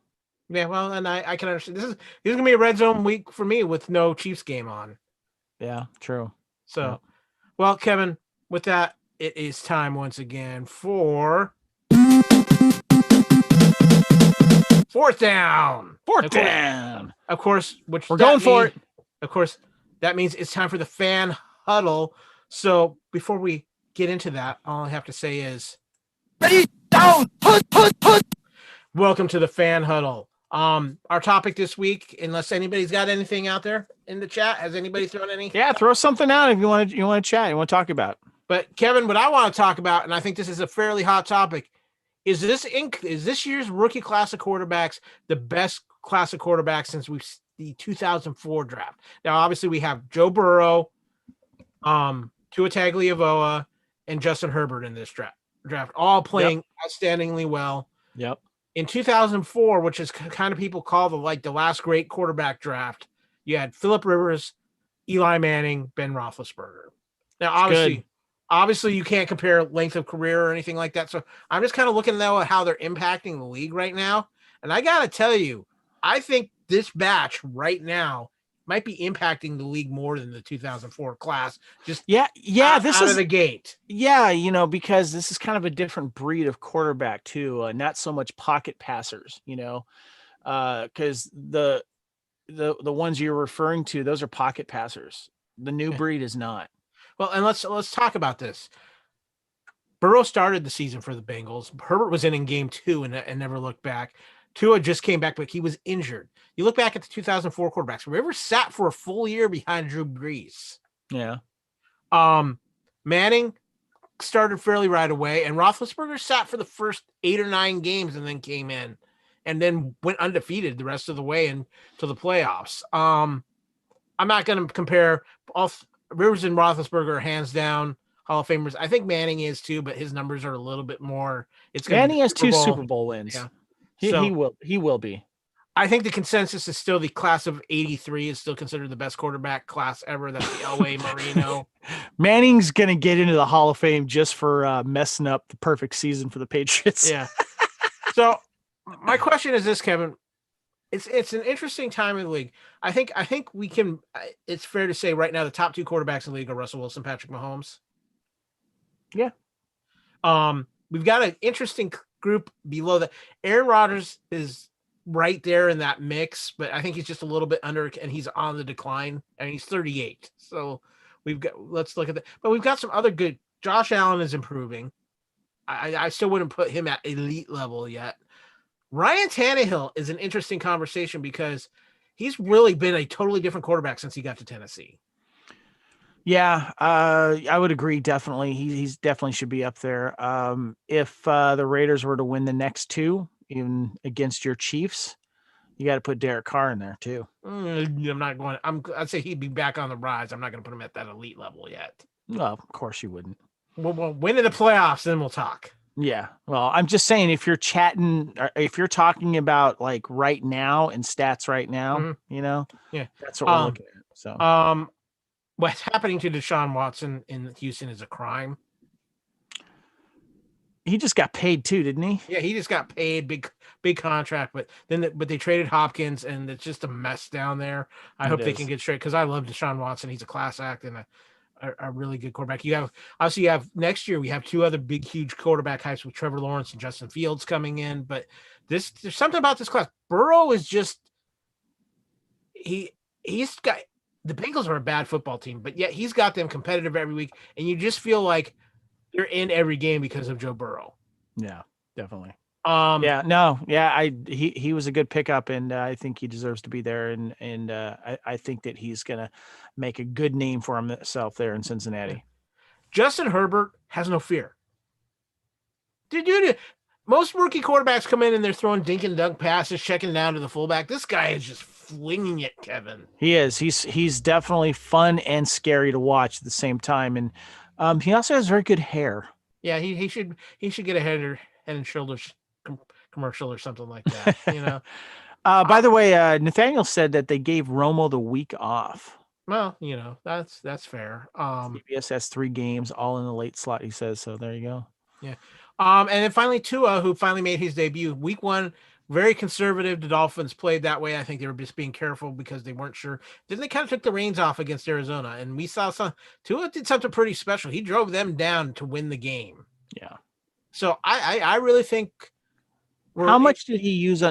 yeah. Well, and I can understand. This is gonna be a red zone week for me with no Chiefs game on. Yeah, true. So, Yep. well, Kevin, with that, it is time once again for fourth down. Fourth down. Of course, which we're going for it. Of course, that means it's time for the fan huddle. So before we get into that, all I have to say is ready, down, put. Welcome to the fan huddle. Our topic this week, unless anybody's got anything out there in the chat, has anybody thrown any? Yeah, throw something out if you want to chat, you want to talk about. But Kevin, what I want to talk about, and I think this is a fairly hot topic, is this year's rookie class of quarterbacks the best class of quarterbacks since the 2004 draft? Now, obviously, we have Joe Burrow, Tua Tagovailoa, and Justin Herbert in this draft, all playing outstandingly well. Yep. In 2004, which is kind of people call the last great quarterback draft, you had Phillip Rivers, Eli Manning, Ben Roethlisberger. Now, obviously, you can't compare length of career or anything like that. So I'm just kind of looking at how they're impacting the league right now. And I got to tell you, I think this batch right now might be impacting the league more than the 2004 class. Just this out is of the gate. Yeah, because this is kind of a different breed of quarterback too. Not so much pocket passers, because the ones you're referring to, those are pocket passers. The new breed is not. Well, and let's talk about this. Burrow started the season for the Bengals. Herbert was in game 2 and never looked back. Tua just came back, but he was injured. You look back at the 2004 quarterbacks. Rivers sat for a full year behind Drew Brees. Yeah. Manning started fairly right away, and Roethlisberger sat for the first 8 or 9 games and then came in and then went undefeated the rest of the way into the playoffs. I'm not going to compare all Rivers and Roethlisberger are hands down Hall of Famers. I think Manning is too, but his numbers are a little bit more. Manning has 2 Super Bowl wins. Yeah. He will be. I think the consensus is still the class of '83 is still considered the best quarterback class ever. That's the Elway, Marino. Manning's gonna get into the Hall of Fame just for messing up the perfect season for the Patriots. Yeah. So my question is this, Kevin. It's an interesting time in the league. I think we can. It's fair to say right now the top two quarterbacks in the league are Russell Wilson, Patrick Mahomes. Yeah. We've got an interesting group below that. Aaron Rodgers is right there in that mix, but I think he's just a little bit under, and he's on the decline. I mean, he's 38, so we've got. Let's look at that. But we've got some other good. Josh Allen is improving. I still wouldn't put him at elite level yet. Ryan Tannehill is an interesting conversation because he's really been a totally different quarterback since he got to Tennessee. Yeah, I would agree. Definitely, he's definitely should be up there. If the Raiders were to win the next two, even against your Chiefs, you got to put Derek Carr in there too. I'm not going. I'd say he'd be back on the rise. I'm not going to put him at that elite level yet. Well, of course you wouldn't. We'll win in the playoffs, then we'll talk. Yeah. Well, I'm just saying if you're chatting, if you're talking about like right now and stats right now, Yeah, that's what we're looking at. So, what's happening to Deshaun Watson in Houston is a crime. he just got paid too, didn't he? Yeah, he just got paid big contract, but they traded Hopkins, and it's just a mess down there. I hope they can get straight because I love Deshaun Watson. He's a class act and a really good quarterback. You have next year we have two other big huge quarterback hypes with Trevor Lawrence and Justin Fields coming in, but there's something about this class. Burrow is just he's got the Bengals are a bad football team, but yet he's got them competitive every week, and you just feel like they're in every game because of Joe Burrow. Yeah, definitely. He was a good pickup, and I think he deserves to be there. And I think that he's gonna make a good name for himself there in Cincinnati. Justin Herbert has no fear. Dude, most rookie quarterbacks come in and they're throwing dink and dunk passes, checking down to the fullback. This guy is just flinging it, Kevin. He is. He's definitely fun and scary to watch at the same time, and he also has very good hair. Yeah, he should get a head and shoulders commercial or something like that. By the way, Nathaniel said that they gave Romo the week off. Well, that's fair. CBS has 3 games, all in the late slot. He says so. There you go. Yeah. And then finally Tua, who finally made his debut week 1. Very conservative. The Dolphins played that way. I think they were just being careful because they weren't sure. Then they kind of took the reins off against Arizona, and we saw Tua did something pretty special. He drove them down to win the game. Yeah. So I really think. How much did he use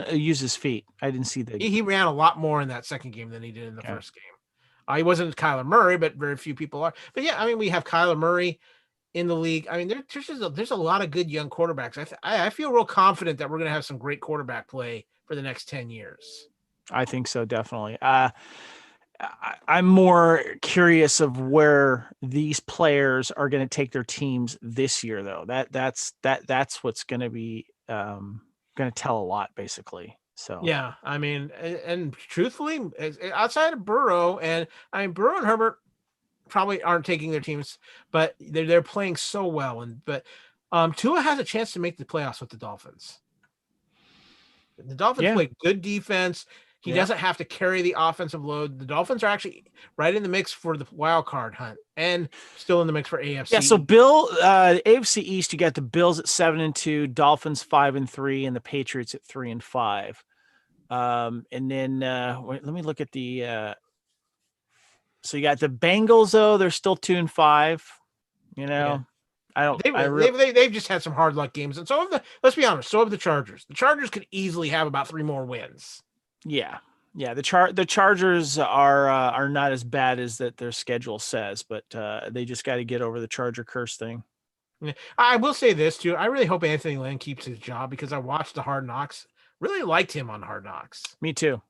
his feet? I didn't see that. He ran a lot more in that second game than he did in the first game. He wasn't Kyler Murray, but very few people are. But yeah, I mean, we have Kyler Murray in the league. I mean, there's a lot of good young quarterbacks. I feel real confident that we're going to have some great quarterback play for the next 10 years. I think so, definitely. I'm more curious of where these players are going to take their teams this year, though. That's what's going to be going to tell a lot, basically. So yeah, I mean, and truthfully, outside of Burrow, and I mean, Burrow and Herbert probably aren't taking their teams, but they're playing so well. But Tua has a chance to make the playoffs with the Dolphins. The Dolphins play good defense. He doesn't have to carry the offensive load. The Dolphins are actually right in the mix for the wild card hunt and still in the mix for AFC. Yeah, so Bill, AFC East, you got the Bills at 7-2, Dolphins 5-3, and the Patriots at 3-5. And then let me look at the. So you got the Bengals though; they're still 2-5. I don't. They've just had some hard luck games, and let's be honest, so have the Chargers. The Chargers could easily have about 3 more wins. Yeah. The Chargers are not as bad as that their schedule says, but they just got to get over the Charger curse thing. I will say this too: I really hope Anthony Lynn keeps his job because I watched the Hard Knocks. Really liked him on Hard Knocks. Me too.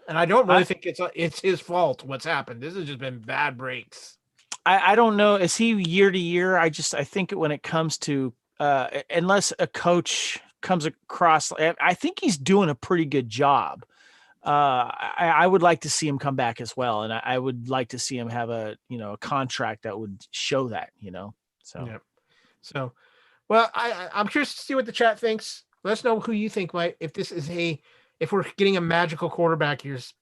And I don't really think it's his fault what's happened. This has just been bad breaks. I don't know. Is he year to year? I think when it comes to unless a coach comes across, I think he's doing a pretty good job. I would like to see him come back as well, and I would like to see him have a contract that would show that. So yeah. Well, I'm curious to see what the chat thinks. Let us know who you think if this is a if we're getting a magical quarterback, is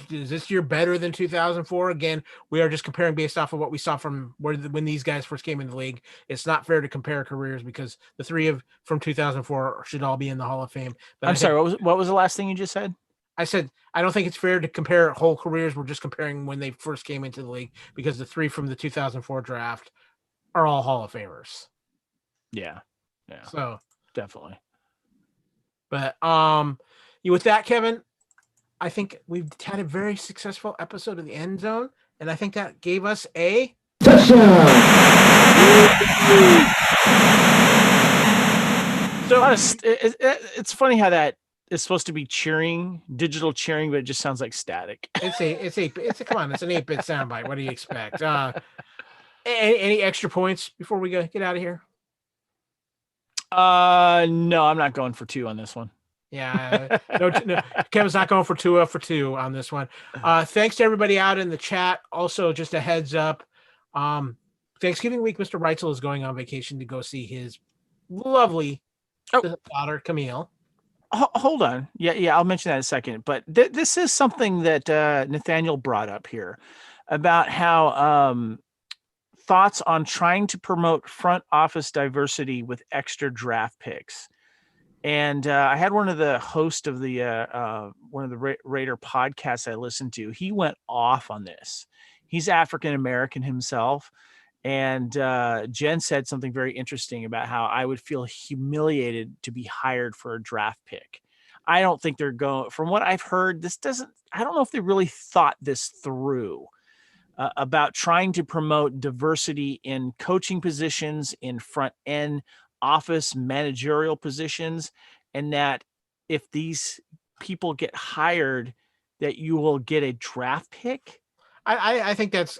this year better than 2004? Again, we are just comparing based off of what we saw from when these guys first came in the league. It's not fair to compare careers because the three of from 2004 should all be in the Hall of Fame. But I'm sorry. What was the last thing you just said? I said I don't think it's fair to compare whole careers. We're just comparing when they first came into the league because the three from the 2004 draft are all Hall of Famers. Yeah. So definitely. But with that, Kevin, I think we've had a very successful episode of the End Zone, and I think that gave us a touchdown. So it's funny how that is supposed to be cheering, digital cheering, but it just sounds like static. It's a come on, it's an 8-bit soundbite. What do you expect? Any extra points before we get out of here? No, I'm not going for 2 on this one. Yeah, no, Kevin's not going for 2 on this one. Thanks to everybody out in the chat. Also, just a heads up, Thanksgiving week, Mr. Reitzel is going on vacation to go see his lovely daughter, Camille. Hold on. Yeah, I'll mention that in a second. But this is something that Nathaniel brought up here about how thoughts on trying to promote front office diversity with extra draft picks. And I had one of the hosts of the Raider podcasts I listened to. He went off on this. He's African American himself, and Jen said something very interesting about how I would feel humiliated to be hired for a draft pick. I don't think they're going. From what I've heard, I don't know if they really thought this through about trying to promote diversity in coaching positions, in front end office managerial positions, and that if these people get hired, that you will get a draft pick. I think it's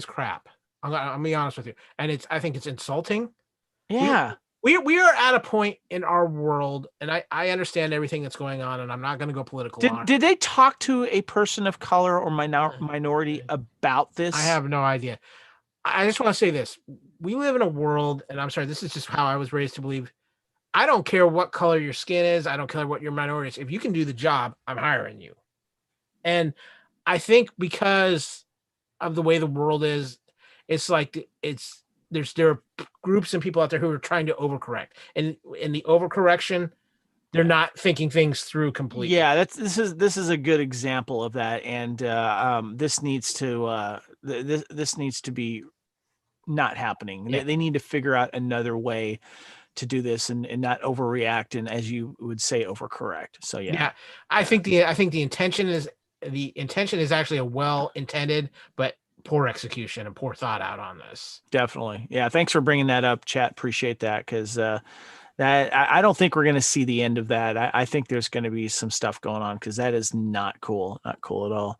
crap. I'm gonna be honest with you, and I think it's insulting. Yeah, we are at a point in our world, and I understand everything that's going on, and I'm not going to go political. Did they talk to a person of color or minority about this? I have no idea. I just want to say this. We live in a world, and I'm sorry, this is just how I was raised to believe. I don't care what color your skin is. I don't care what your minority is. If you can do the job, I'm hiring you. And I think because of the way the world is, it's like there are groups and people out there who are trying to overcorrect. And in the overcorrection, they're not thinking things through completely. Yeah, this is a good example of that. And this needs to this needs to be not happening. Yeah. They need to figure out another way to do this and not overreact and, as you would say, overcorrect. So yeah. I think the intention is actually a well-intended but poor execution and poor thought out on this. Definitely. Yeah. Thanks for bringing that up, chat. Appreciate that. Cause that I don't think we're going to see the end of that. I think there's going to be some stuff going on because that is not cool at all.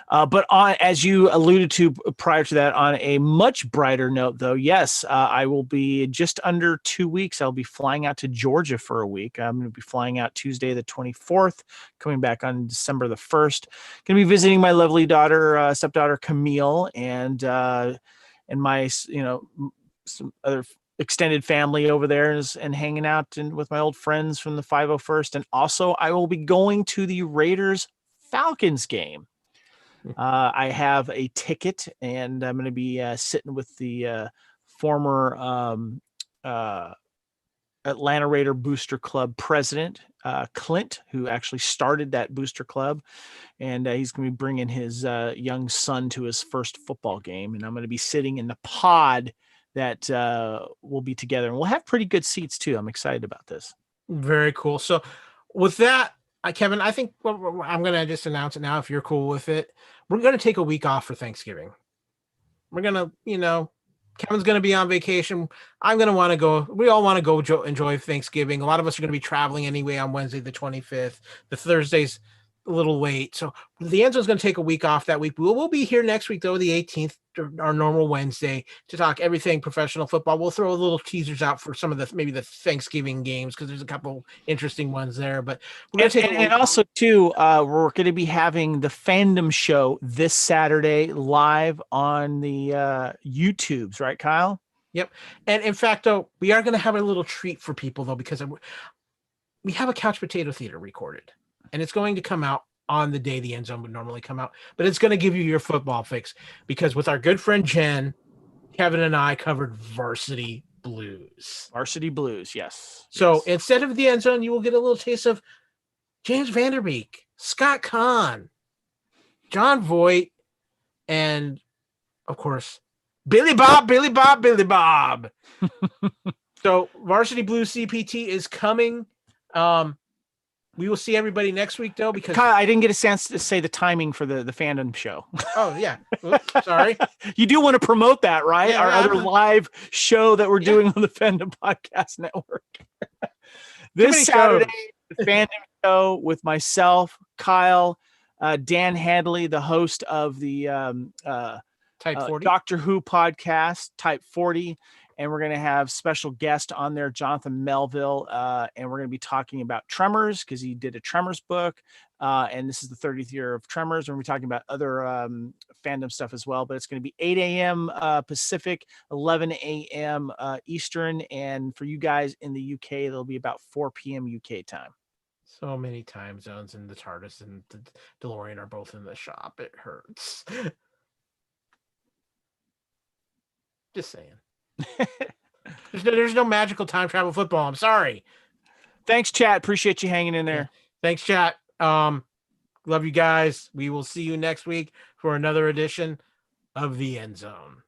But as you alluded to prior to that, on a much brighter note, though, yes, I will be just under 2 weeks. I'll be flying out to Georgia for a week. I'm going to be flying out Tuesday the 24th, coming back on December the 1st. Going to be visiting my lovely stepdaughter Camille, and my some other extended family over there and hanging out with my old friends from the 501st. And also I will be going to the Raiders Falcons game. I have a ticket, and I'm going to be sitting with the former Atlanta Raider Booster Club president, Clint, who actually started that booster club. And he's going to be bringing his young son to his first football game. And I'm going to be sitting in the pod that we'll be together, and we'll have pretty good seats too. I'm excited about this. Very cool. So with that, Kevin, I think I'm going to just announce it now. If you're cool with it, we're going to take a week off for Thanksgiving. We're going to, Kevin's going to be on vacation. I'm going to want to go. We all want to go enjoy Thanksgiving. A lot of us are going to be traveling anyway on Wednesday, the 25th. The Thursday's a little late. So the Endzone's going to take a week off that week. We'll be here next week, though, the 18th, our normal Wednesday, to talk everything professional football. We'll throw a little teasers out for some of maybe the Thanksgiving games, because there's a couple interesting ones there. But we're going to take and also too, we're going to be having the fandom show this Saturday live on the YouTubes, right, Kyle? Yep. And in fact, though, we are going to have a little treat for people, though, because we have a Couch Potato Theater recorded, and it's going to come out on the day the End Zone would normally come out, but it's going to give you your football fix because with our good friend Jen, Kevin and I covered Varsity Blues. Varsity Blues, yes. So yes. instead of the End Zone, you will get a little taste of James Vanderbeek, Scott Kahn, John Voight, and of course, Billy Bob, Billy Bob, Billy Bob. So Varsity Blues CPT is coming. We will see everybody next week, though, because Kyle, I didn't get a chance to say the timing for the fandom show. Oh yeah, oops, sorry. You do want to promote that, right? Yeah, Our other live show that we're doing on the Fandom Podcast Network. This Saturday, the Fandom Show with myself, Kyle, Dan Hadley, the host of the Type 40 Doctor Who podcast, Type 40. And we're going to have special guest on there, Jonathan Melville. And we're going to be talking about Tremors because he did a Tremors book. And this is the 30th year of Tremors. We're going to be talking about other fandom stuff as well. But it's going to be 8 a.m. Pacific, 11 a.m. Eastern. And for you guys in the UK, it'll be about 4 p.m. UK time. So many time zones, and the TARDIS and the DeLorean are both in the shop. It hurts. Just saying. There's no magical time travel football. I'm sorry. Thanks, chat. Appreciate you hanging in there. Yeah. Thanks, chat. Love you guys. We will see you next week for another edition of the End Zone.